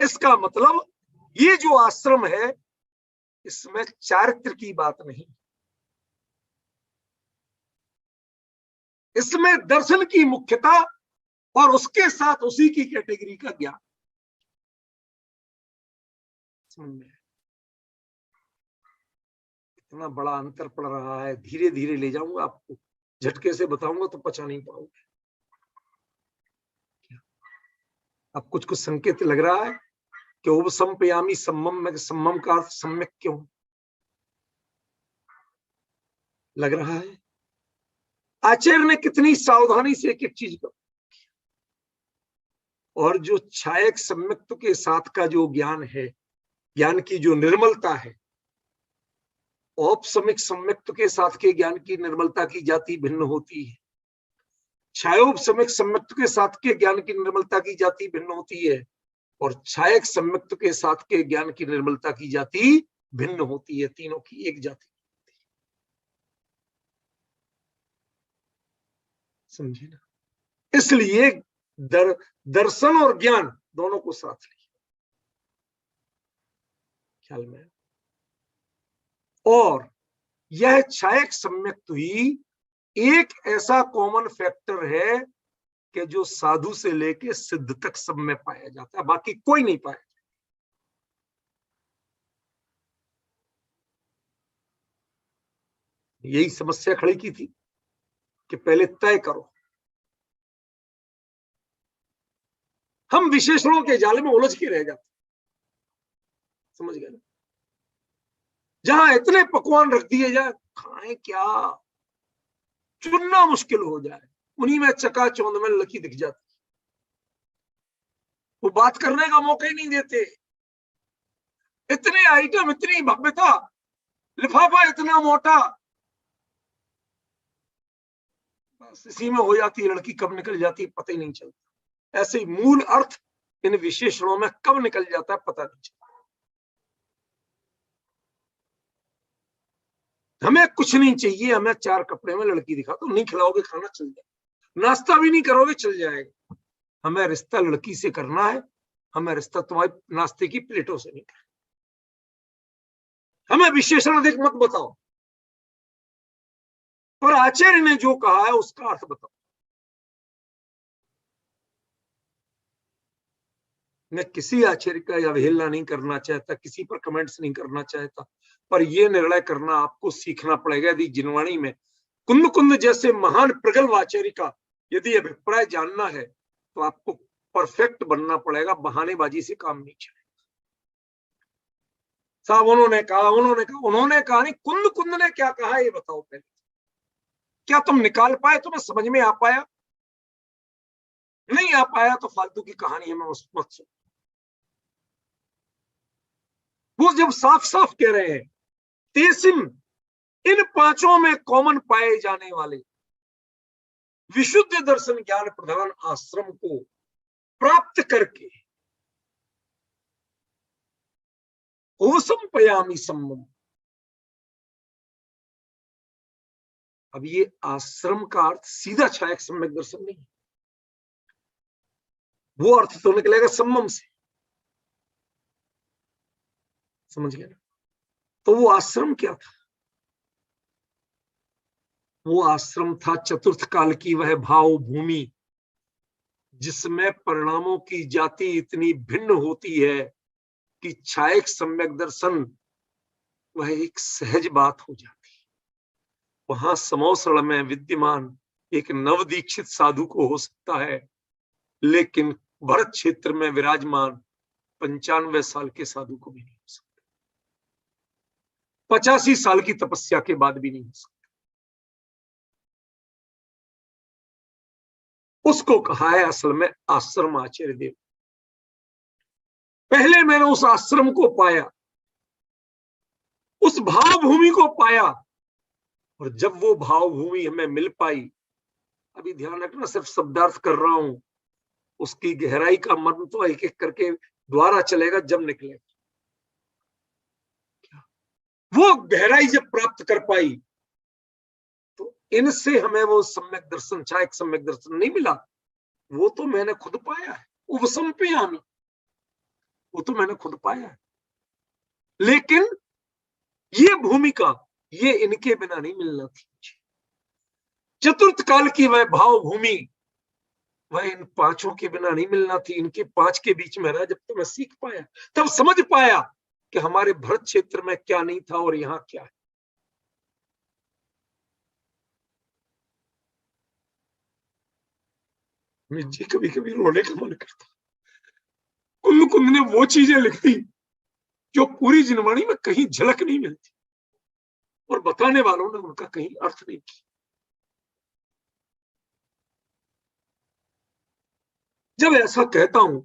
इसका मतलब ये जो आश्रम है इसमें चारित्र की बात नहीं, इसमें दर्शन की मुख्यता और उसके साथ उसी की कैटेगरी का ज्ञान। इतना बड़ा अंतर पड़ रहा है, धीरे धीरे ले जाऊंगा आपको, झटके से बताऊंगा तो पचा नहीं पाओगे। अब कुछ कुछ संकेत लग रहा है कि उपसंपयामी सम्मम में सम्मम का अर्थ सम्यक क्यों लग रहा है? आचार्य ने कितनी सावधानी से एक एक चीज को, और जो छायक सम्यक्त्व के साथ का जो ज्ञान है, ज्ञान की जो निर्मलता है, औपसमिक सम्यक्त्व के साथ के ज्ञान की निर्मलता की जाति भिन्न होती है, छायोपसमिक सम्यक्त्व के साथ के ज्ञान की निर्मलता की जाति भिन्न होती है, और छायक सम्यक्त्व के साथ के ज्ञान की निर्मलता की जाति भिन्न होती है। तीनों की एक जाति, समझे ना? इसलिए दर्शन और ज्ञान दोनों को साथ लिया, ख्याल में? और यह छायक सम्यक्त्व ही एक ऐसा कॉमन फैक्टर है कि जो साधु से लेके सिद्ध तक सब में पाया जाता है, बाकी कोई नहीं पाया। यही समस्या खड़ी की थी कि पहले तय करो। हम विशेषणों के जाल में उलझ के रह जाते, समझ गए ना? जहां इतने पकवान रख दिए जाए, खाएं क्या, चुनना मुश्किल हो जाए, उन्हीं में चकाचौंध में लड़की दिख जाती, वो बात करने का मौका ही नहीं देते। इतने आइटम, इतनी भव्यता, लिफाफा इतना मोटा, बस इसी में हो जाती है लड़की, कब निकल जाती है पता ही नहीं चलता। ऐसे ही मूल अर्थ इन विशेषणों में कब निकल जाता है पता नहीं चलता। हमें कुछ नहीं चाहिए, हमें 4 कपड़े में लड़की दिखा दो, नहीं खिलाओगे खाना चल जाएगा, नाश्ता भी नहीं करोगे चल जाएगा। हमें रिश्ता लड़की से करना है, हमें रिश्ता तुम्हारी नाश्ते की प्लेटों से नहीं करना। हमें विशेषण अधिक मत बताओ, पर आचार्य ने जो कहा है उसका अर्थ बताओ। मैं किसी आचार्य का अवहेलना नहीं करना चाहता, किसी पर कमेंट्स नहीं करना चाहता, पर यह निर्णय करना आपको सीखना पड़ेगा। यदि जिनवाणी में कुंद कुंद जैसे महान प्रगल्भ आचार्य का यदि अभिप्राय जानना है तो आपको परफेक्ट बनना पड़ेगा, बहानेबाजी से काम नहीं चलेगा। साहब उन्होंने कहा, उन्होंने कहा नहीं, कुंद कुंद ने क्या कहा ये बताओ पहले। क्या तुम निकाल पाए, तुम्हें समझ में आ पाया? नहीं आ पाया तो फालतू की कहानी है, मैं मत सुन। वो जब साफ साफ कह रहे हैं, तेसिम इन 5 में कॉमन पाए जाने वाले विशुद्ध दर्शन ज्ञान प्रधान आश्रम को प्राप्त करके होसम पयामी सम्मम। अब ये आश्रम का अर्थ सीधा छायक सम्यक दर्शन नहीं, वो अर्थ तो निकलेगा सम्मम से, समझ गए ना? तो वो आश्रम क्या था? वो आश्रम था चतुर्थ काल की वह भाव भूमि, जिसमें परिणामों की जाति इतनी भिन्न होती है कि छायक सम्यक दर्शन वह एक सहज बात हो जाती है। वहां समौसड़ में विद्यमान एक नवदीक्षित साधु को हो सकता है, लेकिन भरत क्षेत्र में विराजमान 95 साल के साधु को भी नहीं हो सकता, 85 साल की तपस्या के बाद भी नहीं हो सकता। उसको कहा है असल में आश्रम आचार्य देव। पहले मैंने उस आश्रम को पाया, उस भाव भूमि को पाया, और जब वो भाव भूमि हमें मिल पाई, अभी ध्यान रखना सिर्फ शब्दार्थ कर रहा हूं, उसकी गहराई का मर्म तो एक एक करके द्वारा चलेगा जब निकलेगा। वो गहराई जब प्राप्त कर पाई तो इनसे हमें वो सम्यक दर्शन, छायक सम्यक दर्शन नहीं मिला, वो तो मैंने खुद पाया है। उपसंपयामी, वो तो मैंने खुद पाया है, लेकिन ये भूमिका ये इनके बिना नहीं मिलना थी। चतुर्थ काल की वह भाव भूमि वह इन 5 के बिना नहीं मिलना थी। इनके 5 के बीच में रहा, जब तो मैं सीख पाया, तब समझ पाया कि हमारे भरत क्षेत्र में क्या नहीं था और यहां क्या है। मुझे कभी कभी रोने का मन करता। कुंद कुंद ने वो चीजें लिख दी जो पूरी जिनवाणी में कहीं झलक नहीं मिलती, और बताने वालों ने उनका कहीं अर्थ नहीं किया। जब ऐसा कहता हूं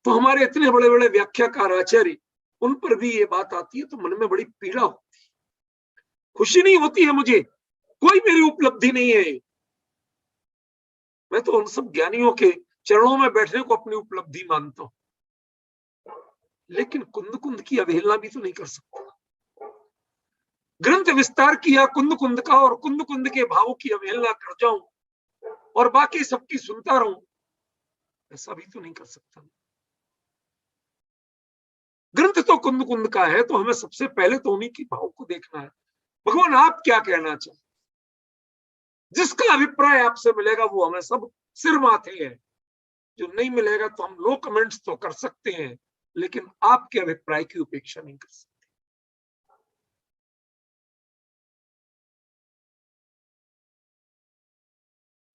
तो हमारे इतने बड़े बड़े व्याख्याकार आचार्य, उन पर भी ये बात आती है तो मन में बड़ी पीड़ा होती है, खुशी नहीं होती है मुझे। कोई मेरी उपलब्धि नहीं है, मैं तो उन सब ज्ञानियों के चरणों में बैठने को अपनी उपलब्धि मानता हूं, लेकिन कुंद कुंद की अवहेलना भी तो नहीं कर सकता। ग्रंथ विस्तार किया कुंद कुंद का, और कुंद कुंद के भावों की अवहेलना कर जाऊं और बाकी सबकी सुनता रहूं, ऐसा भी तो नहीं कर सकता। ग्रंथ तो कुंद कुंद का है, तो हमें सबसे पहले तो उन्हीं की भाव को देखना है। भगवान आप क्या कहना चाहते, जिसका अभिप्राय आपसे मिलेगा वो हमें सब सिर माथे है, जो नहीं मिलेगा तो हम नो कमेंट्स तो कर सकते हैं, लेकिन आपके अभिप्राय की उपेक्षा नहीं कर सकते।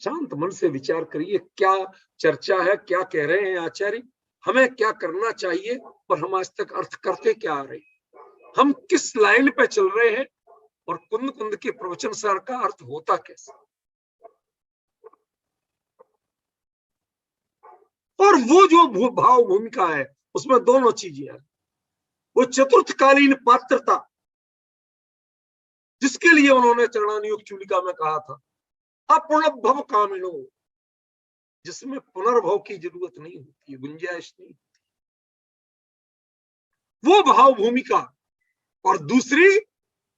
शांत मन से विचार करिए, क्या चर्चा है, क्या कह रहे हैं आचार्य। हमें क्या करना चाहिए और हम आज तक अर्थ करते क्या आ रहे हैं, हम किस लाइन पे चल रहे हैं और कुंद कुंद के प्रवचन सार का अर्थ होता कैसे। और वो जो भाव भूमिका है उसमें दोनों चीजें हैं। वो चतुर्थकालीन पात्रता जिसके लिए उन्होंने चरणानुयोग चूलिका में कहा था अपुनर्भव कामिनो, जिसमें पुनर्भव की जरूरत नहीं होती, गुंजाइश नहीं होती, वो भाव भूमिका। और दूसरी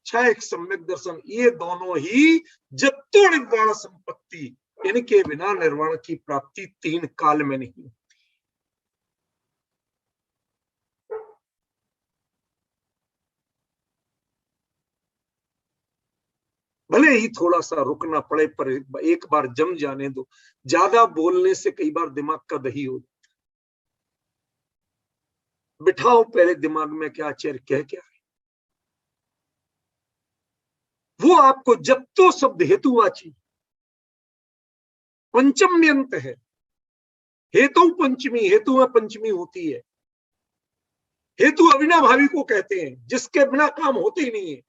छह सम्यक दर्शन, ये दोनों ही जत्तो निर्वाण संपत्ति, इनके बिना निर्वाण की प्राप्ति 3 काल में नहीं। भले ही थोड़ा सा रुकना पड़े पर एक बार जम जाने दो, ज्यादा बोलने से कई बार दिमाग का दही हो। बिठाओ पहले दिमाग में क्या आचार्य कह क्या है, वो आपको जब तो शब्द हेतुवाची पंचम्यंत है, हेतु पंचमी, हेतु में पंचमी होती है। हेतु अविनाभावी को कहते हैं, जिसके बिना काम होते ही नहीं है।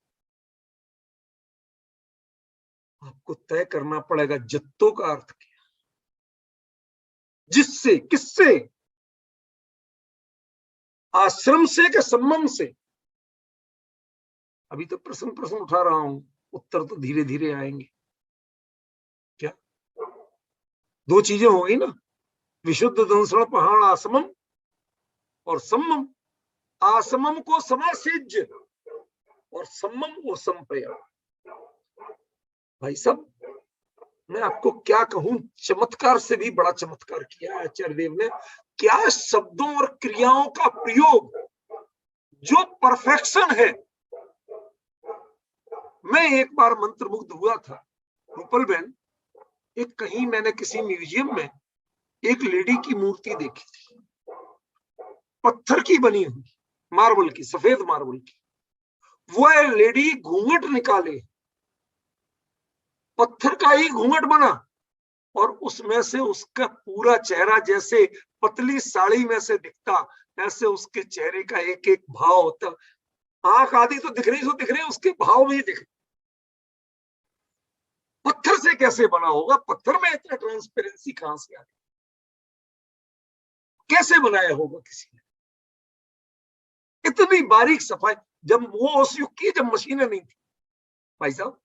आपको तय करना पड़ेगा जत्तो का अर्थ क्या, जिससे, किससे, आश्रम से के सम्मम से। अभी तो प्रश्न प्रश्न उठा रहा हूं, उत्तर तो धीरे धीरे आएंगे। क्या दो चीजें हो गई ना, विशुद्ध दंसण पहाड़ आसमम और सम्मम। आसमम को समासेज्य और सम्मम को संपया। भाई साहब मैं आपको क्या कहूं, चमत्कार से भी बड़ा चमत्कार किया आचार्य देव ने। क्या शब्दों और क्रियाओं का प्रयोग, जो परफेक्शन है। मैं एक बार मंत्रमुग्ध हुआ था रूपल बहन, एक कहीं मैंने किसी म्यूजियम में एक लेडी की मूर्ति देखी थी, पत्थर की बनी हुई, मार्बल की, सफेद मार्बल की। वो लेडी घूंघट निकाले, पत्थर का ही घूंघट बना, और उसमें से उसका पूरा चेहरा जैसे पतली साड़ी में से दिखता, ऐसे उसके चेहरे का एक एक भाव होता। आंख आदि तो दिख रही, उसके भाव भी दिख। पत्थर से कैसे बना होगा, पत्थर में इतना ट्रांसपेरेंसी कहां से आ गई, कैसे बनाया होगा किसी ने, इतनी बारीक सफाई। जब वो उस युग की, जब मशीनें नहीं थी भाई साहब,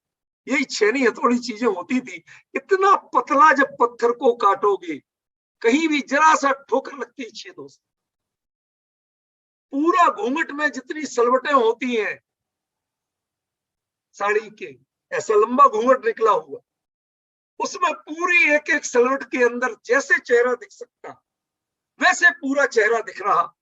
यही छेनी हथौड़ी चीजें होती थी। इतना पतला जब पत्थर को काटोगे, कहीं भी जरा सा ठोकर लगती है छेद हो। पूरा घूंघट में जितनी सलवटें होती हैं साड़ी के, ऐसा लंबा घूंघट निकला हुआ, उसमें पूरी एक एक सलवट के अंदर जैसे चेहरा दिख सकता, वैसे पूरा चेहरा दिख रहा।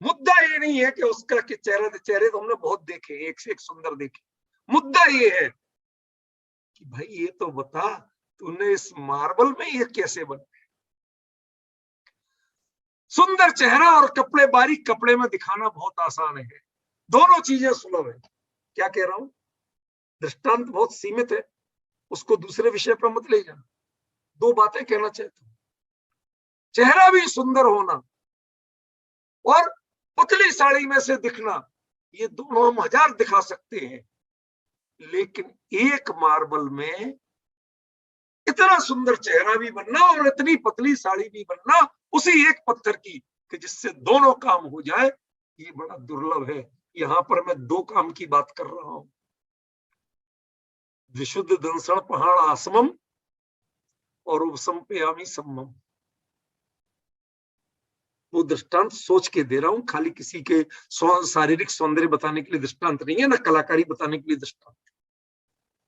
मुद्दा ये नहीं है कि उसका कि चेहरे तो हमने बहुत देखे, एक से एक सुंदर देखे। मुद्दा ये है कि भाई ये तो बता, तूने इस मार्बल में ये कैसे बना। सुंदर चेहरा और कपड़े बारीक कपड़े में दिखाना बहुत आसान है, दोनों चीजें सुलभ है। क्या कह रहा हूं, दृष्टांत बहुत सीमित है, उसको दूसरे विषय पर मत ले जाना। दो बातें कहना चाहता हूं, चेहरा भी सुंदर होना और पतली साड़ी में से दिखना, ये दोनों हम हजार दिखा सकते हैं, लेकिन एक मार्बल में इतना सुंदर चेहरा भी बनना और इतनी पतली साड़ी भी बनना, उसी एक पत्थर की, कि जिससे दोनों काम हो जाए, ये बड़ा दुर्लभ है। यहां पर मैं दो काम की बात कर रहा हूं, विशुद्ध दंसण पहाड़ आसमम और उपसंपयामी सम्मम। वो दृष्टांत सोच के दे रहा हूं, खाली किसी के शारीरिक सौंदर्य बताने के लिए दृष्टांत नहीं है, ना कलाकारी बताने के लिए दृष्टांत।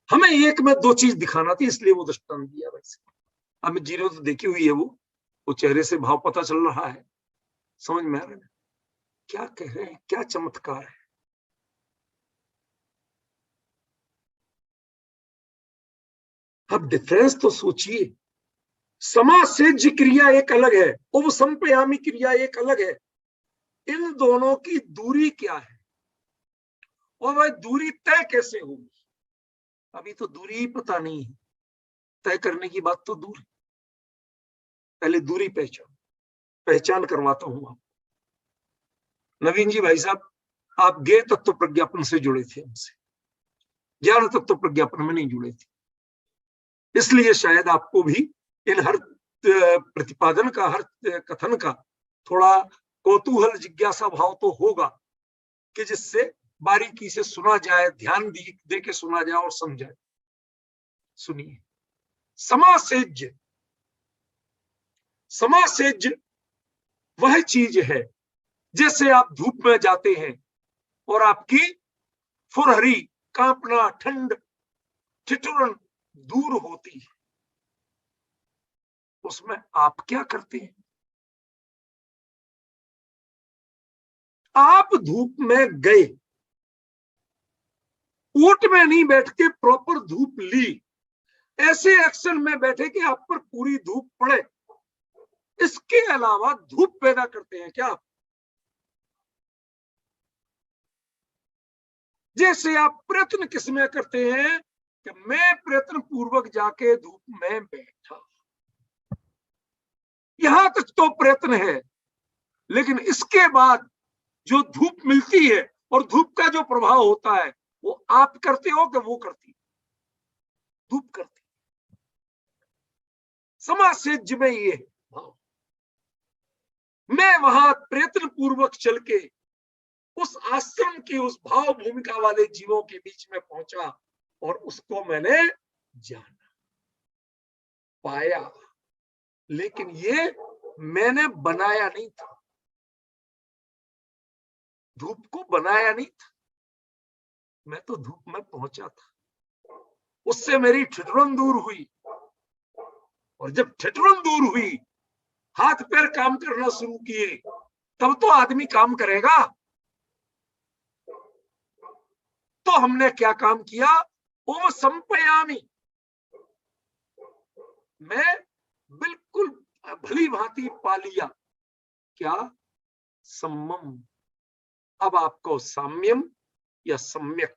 हमें एक में दो चीज दिखाना थी, इसलिए वो दृष्टांत दिया। वैसे हमें जीरो तो देखी हुई है, वो चेहरे से भाव पता चल रहा है, समझ में आ रहा है क्या कह रहे हैं, क्या चमत्कार है। अब डिफरेंस तो सोचिए, समासेज्य क्रिया एक अलग है, उपसंपयामी क्रिया एक अलग है। इन दोनों की दूरी क्या है, और वह दूरी तय कैसे होगी, अभी तो दूरी ही पता नहीं है, तय करने की बात तो दूर है। पहले दूरी पहचान करवाता हूं आप। नवीन जी भाई साहब, आप ज्ञेय तत्व प्रज्ञापन से जुड़े थे, हमसे ज्ञान तत्व प्रज्ञापन में नहीं जुड़े थे, इसलिए शायद आपको भी इन हर प्रतिपादन का, हर कथन का थोड़ा कौतूहल, जिज्ञासा भाव तो होगा कि जिससे बारीकी से सुना जाए, ध्यान दे के सुना जाए और समझाए। सुनिए, समासेज्य, समासेज्य वह चीज है जैसे आप धूप में जाते हैं और आपकी फुरहरी, कांपना, ठंड, ठिठुरन दूर होती है, उसमें आप क्या करते हैं? आप धूप में गए, ओट में नहीं बैठ के प्रॉपर धूप ली, ऐसे एक्शन में बैठे कि आप पर पूरी धूप पड़े, इसके अलावा धूप पैदा करते हैं क्या? जैसे आप प्रयत्न किसमें करते हैं कि मैं प्रयत्न पूर्वक जाके धूप में बैठा, यहां तक तो प्रयत्न है, लेकिन इसके बाद जो धूप मिलती है और धूप का जो प्रभाव होता है वो आप करते हो कि वो करती, धूप करती। समासेज्य में ये भाव, मैं वहां प्रयत्न पूर्वक चल के उस आश्रम की, उस भाव भूमिका वाले जीवों के बीच में पहुंचा और उसको मैंने जाना, पाया, लेकिन ये मैंने बनाया नहीं था, धूप को बनाया नहीं था, मैं तो धूप में पहुंचा था, उससे मेरी ठिठुरन दूर हुई, और जब ठिठुरन दूर हुई, हाथ पैर काम करना शुरू किए, तब तो आदमी काम करेगा। तो हमने क्या काम किया? ओम संपयामी, मैं बिल्कुल भली भांति पा लिया, क्या? सम्मम। अब आपको साम्यम या सम्यक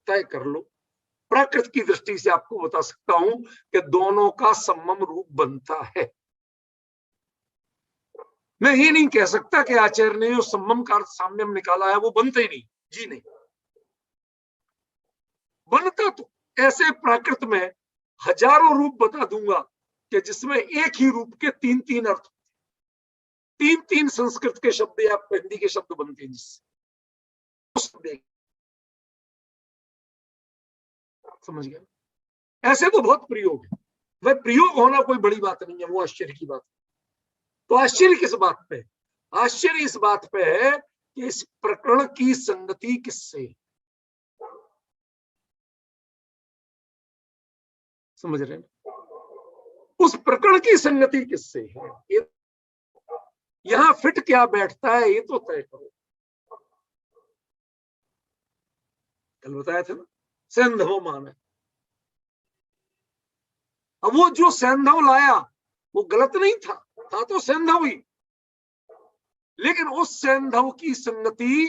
तय कर लो। प्राकृत की दृष्टि से आपको बता सकता हूं कि दोनों का सम्मम रूप बनता है। मैं ये नहीं कह सकता कि आचार्य ने जो सम्मम का अर्थ साम्यम निकाला है वो बनता ही नहीं, जी नहीं, बनता तो ऐसे प्राकृत में हजारों रूप बता दूंगा कि जिसमें एक ही रूप के तीन तीन अर्थ, तीन तीन संस्कृत के शब्द या हिंदी के शब्द बनते हैं, जिससे समझ गया। ऐसे तो बहुत प्रयोग है, वह प्रयोग होना कोई बड़ी बात नहीं है, वो आश्चर्य की बात है। तो आश्चर्य किस बात पे? आश्चर्य इस बात पे है कि इस प्रकरण की संगति किससे, समझ रहे हैं? उस प्रकरण की संगति किससे है, ये यहां फिट क्या बैठता है ये तो तय करो। कल बताया था ना, सैंधव मान है। अब वो जो सैंधव लाया वो गलत नहीं था तो सैंधव ही, लेकिन उस सैंधव की संगति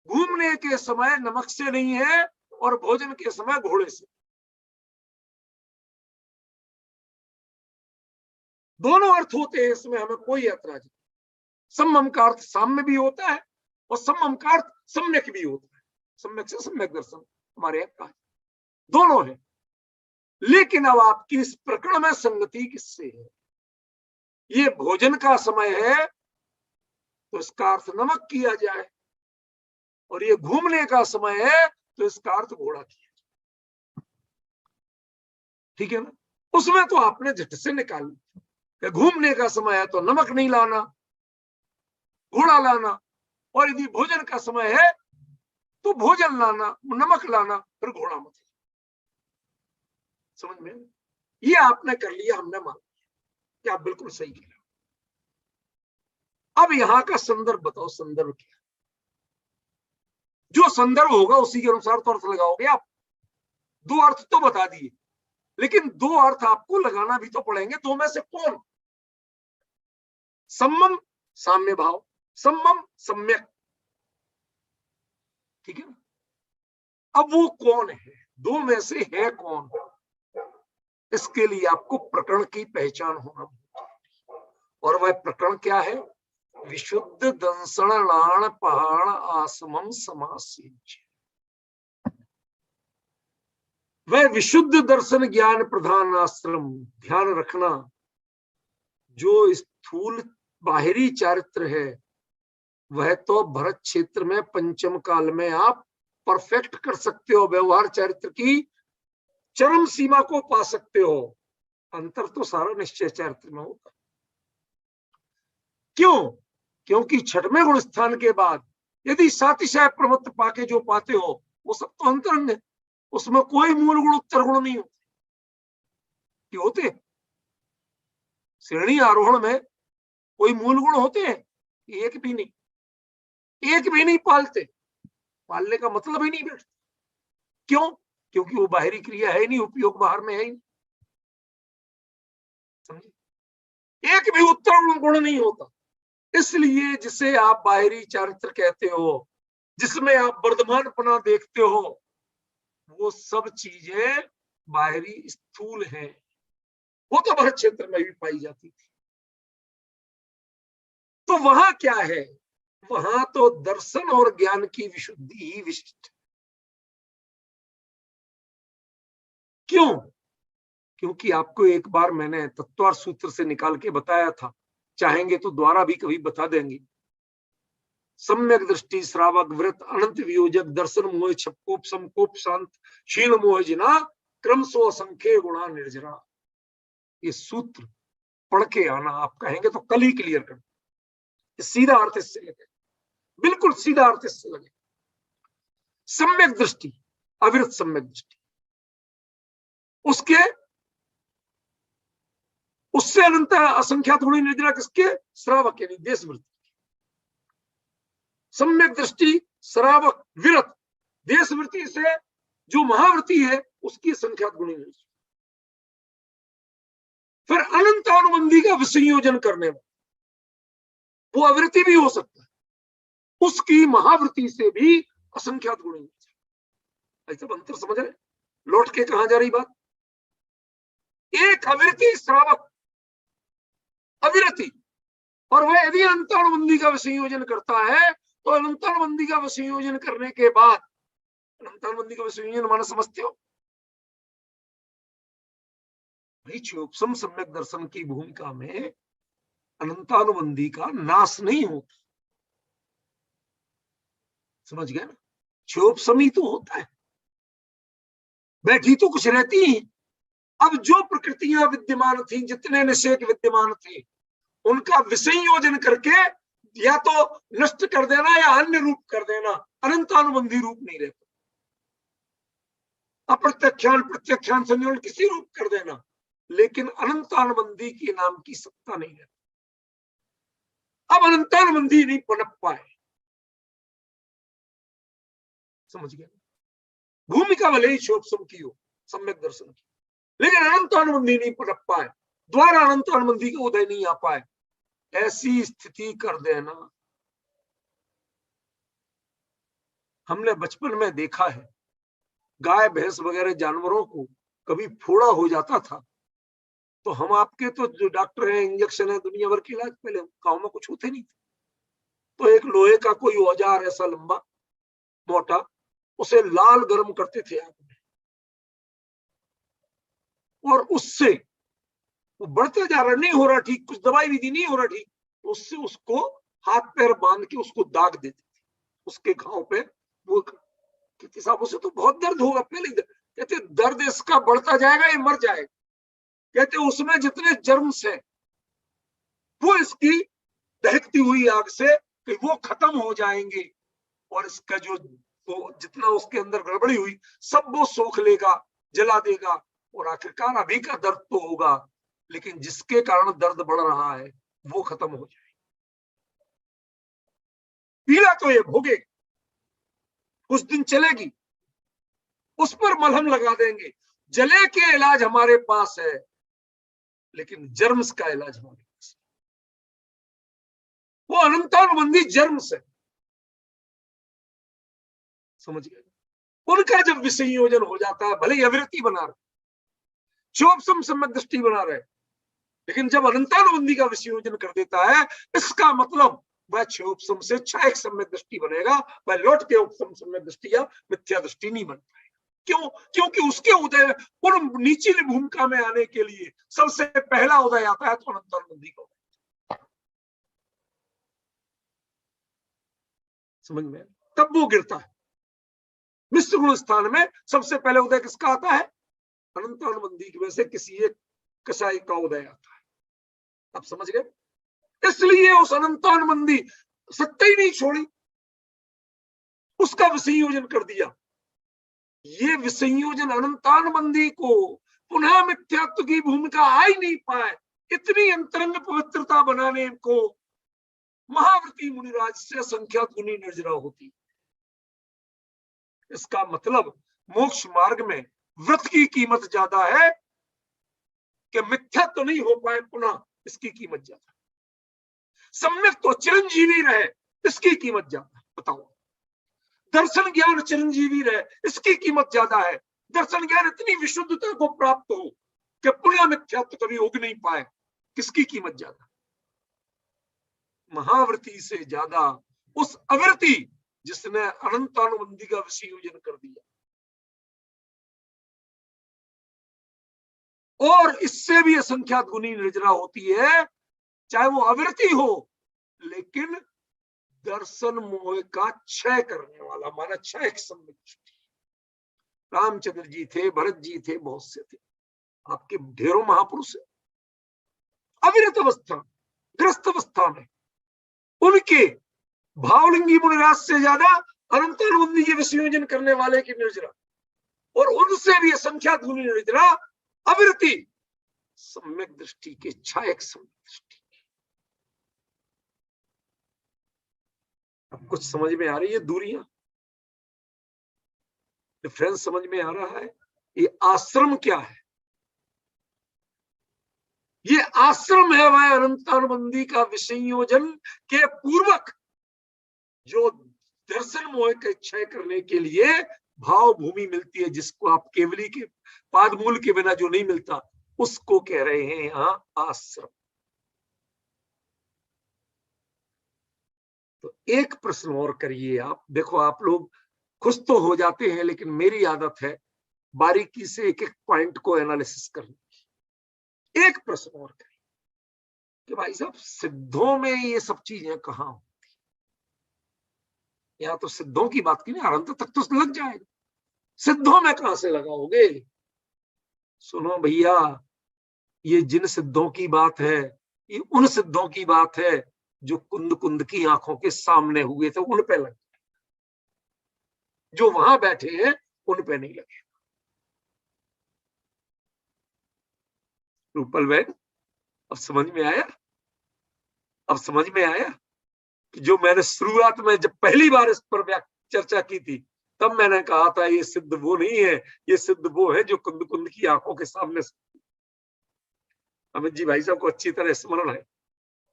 घूमने के समय नमक से नहीं है और भोजन के समय घोड़े से। दोनों अर्थ होते हैं इसमें, हमें कोई ऐतराज नहीं। सम्मम का अर्थ साम्य भी होता है और सम्मम का अर्थ सम्यक भी होता है, सम्यक से सम्यक दर्शन हमारे यहाँ कहा, दोनों है। लेकिन अब आपकी इस प्रकरण में संगति किससे है? ये भोजन का समय है तो इसका अर्थ नमक किया जाए, और ये घूमने का समय है तो इसका अर्थ घोड़ा किया जाए, ठीक है ना? उसमें तो आपने झट से निकाल लिया, घूमने का समय है तो नमक नहीं लाना, घोड़ा लाना, और यदि भोजन का समय है तो भोजन लाना, नमक लाना, फिर घोड़ा मत। समझ में? ये आपने कर लिया, हमने मान लिया कि आप बिल्कुल सही कह रहे हो। अब यहां का संदर्भ बताओ, संदर्भ क्या? जो संदर्भ होगा उसी के अनुसार तो अर्थ लगाओगे आप। दो अर्थ तो बता दिए, लेकिन दो अर्थ आपको लगाना भी तो पड़ेंगे, दो में से कौन? सम्मम साम्य भाव, सम्मम सम्यक, ठीक है ना? अब वो कौन है, दो में से है कौन? इसके लिए आपको प्रकरण की पहचान होना, और वह प्रकरण क्या है? विशुद्ध दंसण लाण पहाड़ आसमम समासीच। वह विशुद्ध दर्शन ज्ञान प्रधान आश्रम, ध्यान रखना, जो स्थूल बाहरी चारित्र है वह तो भरत क्षेत्र में पंचम काल में आप परफेक्ट कर सकते हो, व्यवहार चरित्र की चरम सीमा को पा सकते हो। अंतर तो सारा निश्चय चरित्र में होगा। क्यों? क्योंकि छठवें गुण स्थान के बाद यदि सातिशय प्रमत्त पाके जो पाते हो वो सब तो अंतरंग है, उसमें कोई मूल गुण उत्तर गुण नहीं होते। कि होते श्रेणी आरोहण में कोई मूल गुण होते हैं? एक भी नहीं, एक भी नहीं पालते। पालने का मतलब ही नहीं बैठता। क्यों? क्योंकि वो बाहरी क्रिया है नहीं, उपयोग बाहर में है ही नहीं। समझे? एक भी उत्तर गुण नहीं होता। इसलिए जिसे आप बाहरी चारित्र कहते हो, जिसमें आप वर्धमानपना देखते हो, वो सब चीजें बाहरी स्थूल हैं। वो तो भरत क्षेत्र में भी पाई जाती थी। तो वहां क्या है? वहां तो दर्शन और ज्ञान की विशुद्धि ही विशिष्ट। क्यों? क्योंकि आपको एक बार मैंने तत्वार सूत्र से निकाल के बताया था, चाहेंगे तो द्वारा भी कभी बता देंगे। सम्यक दृष्टि श्रावक वृत अनंत वियोजक दर्शन मोह छपकोप समकोप शांत क्षीण मोह जिना क्रम सो असंख्य गुणा निर्जरा। ये सूत्र पढ़ के आना, आप कहेंगे तो कल ही क्लियर कर, सीधा अर्थ इससे लगे, बिल्कुल सीधा अर्थ इससे लगे। सम्यक दृष्टि, अविरत सम्यक दृष्टि, उससे अनंत असंख्यात गुणी निर्जरा किसके? श्रावक यानी देश वृत्ति। सम्यक दृष्टि श्रावक विरत, देश वृत्ति से जो महावृत्ति है उसकी संख्यात गुणी निर्जरा। फिर अनंत अनुबंधी का विसंयोजन करने में, वो अवृत्ति भी हो सकता है, उसकी महावृत्ति से भी असंख्यात गुणी निर्जरा। ऐसा अंतर समझ रहे? लौट के कहा जा रही बात? एक अविरति श्रावक अविरति, और वह यदि अनंतानुबंधी का विसंयोजन करता है तो अनंतानुबंधी का विसंयोजन करने के बाद, अनंतानुबंधी का विसंयोजन माना समझते हो भाई? क्षोभसम सम्यक दर्शन की भूमिका में अनंतानुबंधी का नाश नहीं होता। समझ गए ना? क्षोभसमी तो होता है, बैठी तो कुछ रहती ही। अब जो प्रकृतियां विद्यमान थी, जितने निषेक विद्यमान थे, उनका विसंयोजन करके या तो नष्ट कर देना या अन्य रूप कर देना, अनंतानुबंधी रूप नहीं रहता। अप्रत्यक्षान प्रत्यक्षान संयोजन किसी रूप कर देना, लेकिन अनंतानुबंधी के नाम की सत्ता नहीं रहती। अब अनंतानुबंधी नहीं पनप पाए। समझ गए? भूमिका भले ही शोभसम की हो, सम्यक दर्शन की, लेकिन अनंतानुबंधी नहीं पनप पाए, द्वारा अनंतानुबंधी का उदय नहीं आ पाए। ऐसी स्थिति कर देना हमने बचपन में देखा है। गाय भैंस वगैरह जानवरों को कभी फोड़ा हो जाता था तो हम आपके तो जो डॉक्टर है, इंजेक्शन है, दुनिया भर के इलाज, पहले गांव में कुछ होते नहीं थे, तो एक लोहे का कोई औजार ऐसा लंबा मोटा, उसे लाल गर्म करते थे आग में, और उससे वो बढ़ते जा रहा, नहीं हो रहा ठीक, कुछ दवाई विधि नहीं हो रहा ठीक, उससे उसको हाथ पैर बांध के उसको दाग देते थे उसके घाव पे। वो कहते साहब उसे तो बहुत दर्द होगा, पहले कहते दर्द इसका बढ़ता जाएगा, ये मर जाएगा। कहते उसमें जितने जर्म्स हैं वो इसकी दहकती हुई आग से कि वो खत्म हो जाएंगे, और इसका जो तो जितना उसके अंदर गड़बड़ी हुई सब वो सोख लेगा, जला देगा, और आखिरकार अभी का दर्द तो होगा, लेकिन जिसके कारण दर्द बढ़ रहा है वो खत्म हो जाए। पीड़ा तो ये भोगे, कुछ दिन चलेगी, उस पर मलहम लगा देंगे। जले के इलाज हमारे पास है, लेकिन जर्म्स का इलाज हमारे पास, वो अनंतानुबंधी जर्म्स है। समझ गए? उनका जब विसंयोजन हो जाता है, भले ही अविरति बना रहे, क्षोभसम सम्यक दृष्टि बना रहे, लेकिन जब अनंतानुबंधी का विसंयोजन कर देता है, इसका मतलब वह क्षोभसम से क्षयक सम्यक दृष्टि बनेगा, वह लौट के उपसम सम्यक दृष्टि या मिथ्या दृष्टि नहीं बन पाएगा। क्यों? क्योंकि उसके उदय और निचली भूमिका में आने के लिए सबसे पहला उदय आता है तो अनंतानुबंधी का। समझ में? तब वो गिरता है। मिश्र गुण स्थान में सबसे पहले उदय किसका आता है? अनंतानुबंधी की वजह से किसी एक कसाई का उदय आता है। आप समझ गए? इसलिए उस अनंतानुबंधी सत्ता ही नहीं छोड़ी, उसका विसंयोजन कर दिया। ये विसंयोजन अनंतानुबंधी को पुनः मिथ्यात्व की भूमिका आ ही नहीं पाए, इतनी अंतरंग पवित्रता बनाने को महाव्रती मुनिराज से संख्यात गुणी निर्जरा होती। इसका मतलब मोक्ष मार्ग में व्रत की कीमत ज्यादा है कि मिथ्या तो नहीं हो पाए, पुनः इसकी कीमत ज्यादा। सम्यक तो चिरंजीवी रहे, इसकी कीमत ज्यादा। बताओ, दर्शन ज्ञान चिरंजीवी रहे, इसकी कीमत ज्यादा है। दर्शन ज्ञान इतनी विशुद्धता को प्राप्त हो कि पुनः मिथ्यात्व कभी उग नहीं पाए, किसकी कीमत ज्यादा? महाव्रती से ज्यादा उस अव्रती जिसने अनंतानुबंधी का विसंयोजन कर दिया। और इससे भी असंख्यात गुणी निर्जरा होती है, चाहे वो अव्रती हो, लेकिन दर्शन मोह का क्षय करने वाला, माना क्षय सम्यक दृष्टि। रामचंद्र जी थे, भरत जी थे, बहुत से थे, आपके ढेरों महापुरुष है। अविरत अवस्था, ग्रस्त अवस्था में उनके भावलिंगी मुनिराज से ज्यादा अनंतानुबंधी के विसंयोजन करने वाले की निर्जरा, और उनसे भी असंख्यात गुणी निर्जरा अविरति सम्यक दृष्टि के छायक सम्यक दृष्टि। अब कुछ समझ में आ रही है दूरियां, डिफरेंस समझ में आ रहा है? ये आश्रम क्या है? ये आश्रम है वह अनंतानुबंधी का विसंयोजन के पूर्वक जो दर्शन मोह के क्षय करने के लिए भाव भूमि मिलती है, जिसको आप केवली के पादमूल के बिना जो नहीं मिलता, उसको कह रहे हैं यहां आश्रम। तो एक प्रश्न और करिए आप। देखो, आप लोग खुश तो हो जाते हैं, लेकिन मेरी आदत है बारीकी से एक एक पॉइंट को एनालिसिस करने की। एक प्रश्न और करिए कि भाई साहब, सिद्धों में ये सब चीजें कहां होती? यहाँ तो सिद्धों की बात की नहीं, अनंत तक तो लग जाएगा, सिद्धों में कहां से लगाओगे? सुनो भैया, ये जिन सिद्धों की बात है, ये उन सिद्धों की बात है जो कुंद कुंद की आंखों के सामने हुए थे, उन पे लगे। जो वहां बैठे हैं उन पे नहीं लगे। रूपल बहन, अब समझ में आया? अब समझ में आया कि जो मैंने शुरुआत में जब पहली बार इस पर चर्चा की थी, तब मैंने कहा था ये सिद्ध वो नहीं है, ये सिद्ध वो है जो कुंद कुंद की आंखों के सामने। अमित जी भाई साहब को अच्छी तरह स्मरण है,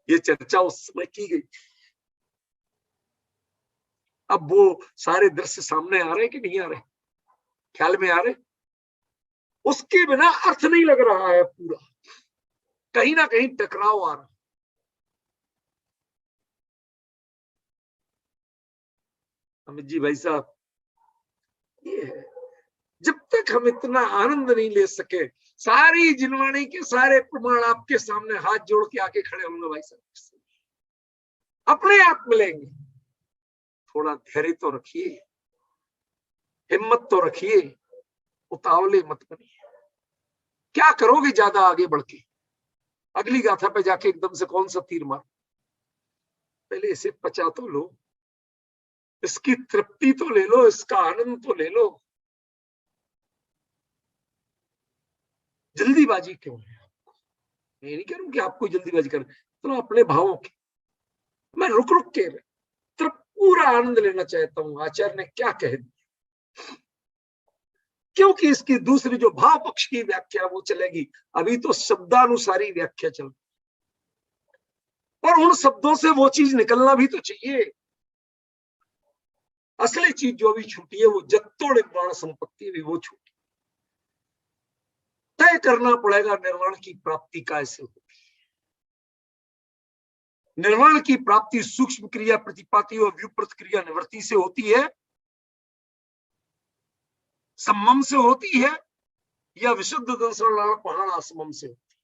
ये चर्चा उस समय की गई। अब वो सारे दृश्य सामने आ रहे कि नहीं आ रहे? ख्याल में आ रहे? उसके बिना अर्थ नहीं लग रहा है पूरा, कहीं ना कहीं टकराव आ रहा। अमित जी भाई साहब, ये है, जब तक हम इतना आनंद नहीं ले सके, सारी जिनवाणी के सारे प्रमाण आपके सामने हाथ जोड़ के आके खड़े होंगे भाई साहब, अपने आप मिलेंगे। थोड़ा धैर्य तो रखिए, हिम्मत तो रखिए, उतावले मत बनिए। क्या करोगे ज्यादा आगे बढ़ के? अगली गाथा पे जाके एकदम से कौन सा तीर मार? पहले इसे पचा तो लो, इसकी तृप्ति तो ले लो, इसका आनंद तो ले लो। जल्दीबाजी क्यों है आपको? मैं नहीं कह रहा हूं कि आपको जल्दीबाजी कर, तो अपने भावों की मैं रुक रुक के पूरा आनंद लेना चाहता हूं। आचार्य ने क्या कह दिया, क्योंकि इसकी दूसरी जो भाव पक्ष की व्याख्या वो चलेगी। अभी तो शब्दानुसारी व्याख्या चल, और उन शब्दों से वो चीज निकलना भी तो चाहिए। असली चीज जो अभी छूटी है वो जत्तो निर्वाण संपत्ति, अभी वो छूटी। तय करना पड़ेगा निर्वाण की प्राप्ति कैसे होती है। निर्वाण की प्राप्ति सूक्ष्म क्रिया प्रतिपाती और व्युत्पत्ति क्रिया निवृत्ति से होती है, सम्मम से होती है, या विशुद्ध दंसनाल पहाड़ असमम से होती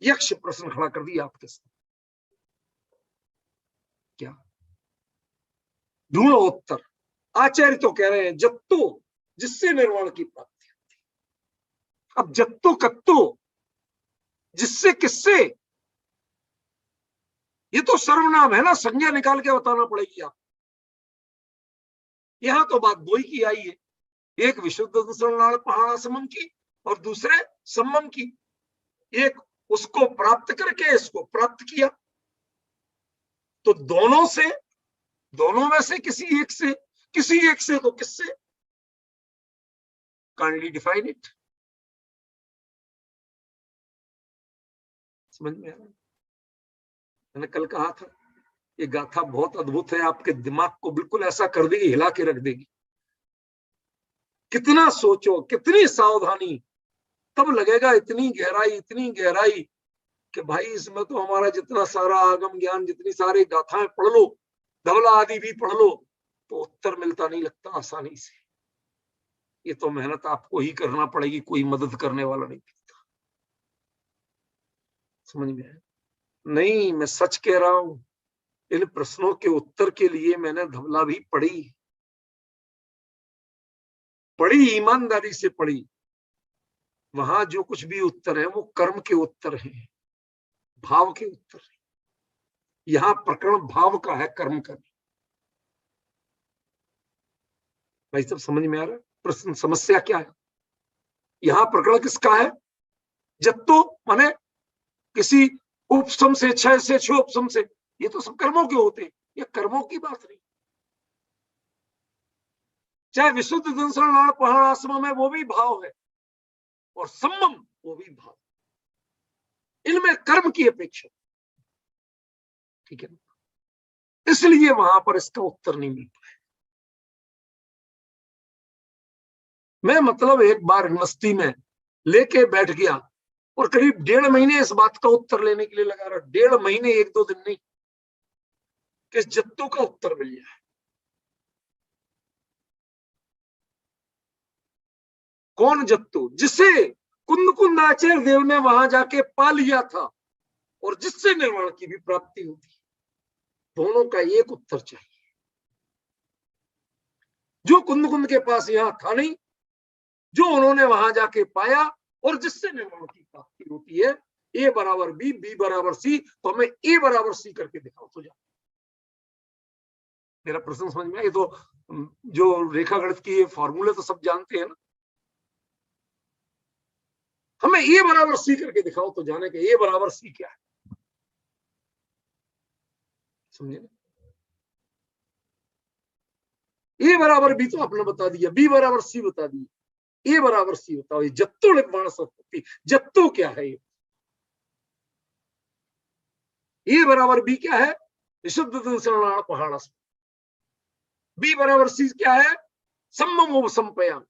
है। यक्ष प्रश्न खड़ा कर दिया आपके साथ, क्या ढूंढो उत्तर। आचार्य तो कह रहे हैं जत्तो, जिससे निर्वाण की प्राप्ति होती है। अब जत्तो कत्तो, जिससे किससे, ये तो सर्वनाम है ना, संज्ञा निकाल के बताना पड़ेगी आप। यहां तो बात दो ही की आई है, एक विशुद्ध दंसनाल पहाड़ समम की और दूसरे सम्मम की। एक उसको प्राप्त करके इसको प्राप्त किया, तो दोनों से, दोनों में से किसी एक से, किसी एक से तो किससे, काइंडली डिफाइन इट। समझ में आ रहा है? मैंने कल कहा था ये गाथा बहुत अद्भुत है, आपके दिमाग को बिल्कुल ऐसा कर देगी, हिला के रख देगी। कितना सोचो, कितनी सावधानी, तब लगेगा इतनी गहराई कि भाई इसमें तो हमारा जितना सारा आगम ज्ञान, जितनी सारी गाथाएं पढ़ लो, धवला आदि भी पढ़ लो, तो उत्तर मिलता नहीं लगता आसानी से। ये तो मेहनत आपको ही करना पड़ेगी, कोई मदद करने वाला नहीं मिलता। समझ में आया? नहीं, मैं सच कह रहा हूं, इन प्रश्नों के उत्तर के लिए मैंने धवला भी पढ़ी, ईमानदारी से पढ़ी। वहां जो कुछ भी उत्तर है वो कर्म के उत्तर हैं, भाव के उत्तर हैं। यहां प्रकरण भाव का है, कर्म का नहीं। भाई सब समझ में आ रहा है प्रश्न, समस्या क्या है? यहां प्रकरण किसका है? जत्तो माने किसी उपसम से, क्षय से, क्षय उपसम से, ये तो सब कर्मों के होते हैं, ये कर्मों की बात नहीं। चाहे विशुद्ध दंसनाल पहाड़ आसमम है, वो भी भाव है, और सम्मम वो भी भाव। इनमें कर्म की अपेक्षा, ठीक है ना? इसलिए वहां पर इसका उत्तर नहीं मिल पाया। मैं मतलब एक बार यूनिवर्सिटी में लेके बैठ गया और करीब 1.5 महीने इस बात का उत्तर लेने के लिए लगा रहा। 1.5 महीने, 1-2 दिन नहीं, किस जत्तों का उत्तर मिल जाए। कौन जत्तु? जिसे कुंद कुंदाचार्य देव ने वहां जाके पा लिया था और जिससे निर्वाण की भी प्राप्ति होती। दोनों का एक उत्तर चाहिए, जो कुंद के पास यहां था नहीं, जो उन्होंने वहां जाके पाया और जिससे निर्वाण की प्राप्ति होती है। ए बराबर बी, बी बराबर सी, तो हमें ए बराबर सी करके दिखाओ तो जा। मेरा प्रश्न समझ में आया? ये तो जो रेखा गणित की फॉर्मूले तो सब जानते हैं ना। हमें ए बराबर सी करके दिखाओ तो जाने के ए बराबर सी क्या है। समझे ना? ए बराबर बी तो आपने बता दिया, बी बराबर सी बता दिया, ए बराबर सी बताओ। ये जत्तो निर्वाण संपत्ति, जत्तो क्या है? ये ए बराबर बी क्या है? विशुद्ध दंसनाल पहाड़। बी बराबर सी क्या है? सम्मम उपसंपयाम,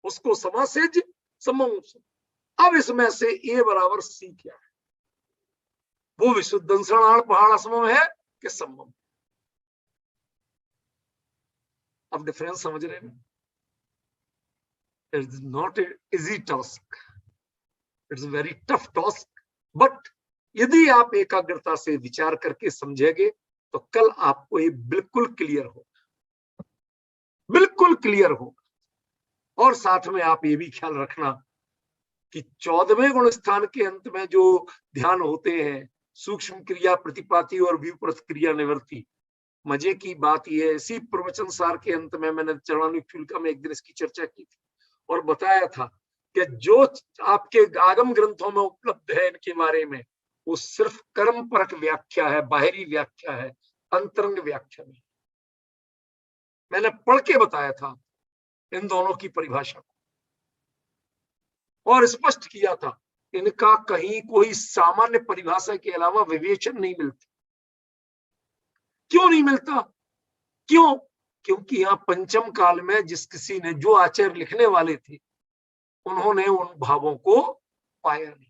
उसको समासेज सम्मम उपसम। अब इसमें से ए बराबर सी क्या है? वो विशुद्ध दंसनाल पहाड़ समम है कि सम्मम? अब डिफरेंस समझ रहे हैं? It is not a easy task, it's a very tough task, but यदि आप एकाग्रता से विचार करके समझेंगे तो कल आपको ये बिल्कुल क्लियर होगा, बिल्कुल क्लियर होगा। और साथ में आप ये भी ख्याल रखना कि 14वें गुण स्थान के अंत में जो ध्यान होते हैं, सूक्ष्म क्रिया प्रतिपाती और व्युत्पत्ति क्रिया निवृत्ति। मजे की बात यह है, इसी प्रवचन सार के अंत में मैंने चरणानुचूलिका में एक दिन इसकी चर्चा की थी और बताया था कि जो आपके आगम ग्रंथों में उपलब्ध है इनके बारे में, वो सिर्फ कर्म परक व्याख्या है, बाहरी व्याख्या है, अंतरंग व्याख्या नहीं। मैंने पढ़ के बताया था इन दोनों की परिभाषा को और स्पष्ट किया था, इनका कहीं कोई सामान्य परिभाषा के अलावा विवेचन नहीं मिलता। क्यों नहीं मिलता? क्यों? क्योंकि यहाँ पंचम काल में जिस किसी ने, जो आचार्य लिखने वाले थे, उन्होंने उन भावों को पाया नहीं,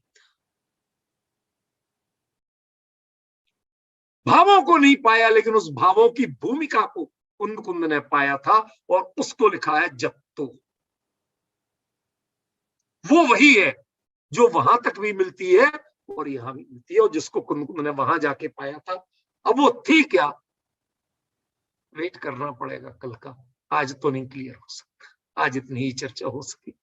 भावों को नहीं पाया, लेकिन उस भावों की भूमिका को कुंद कुंद ने पाया था और उसको लिखा है जब तो। वो वही है जो वहां तक भी मिलती है और यहां भी मिलती है, और जिसको कुंद कुंद ने वहां जाके पाया था। अब वो थी क्या, वेट करना पड़ेगा कल का, आज तो नहीं क्लियर हो सकता, आज इतनी ही चर्चा हो सकी।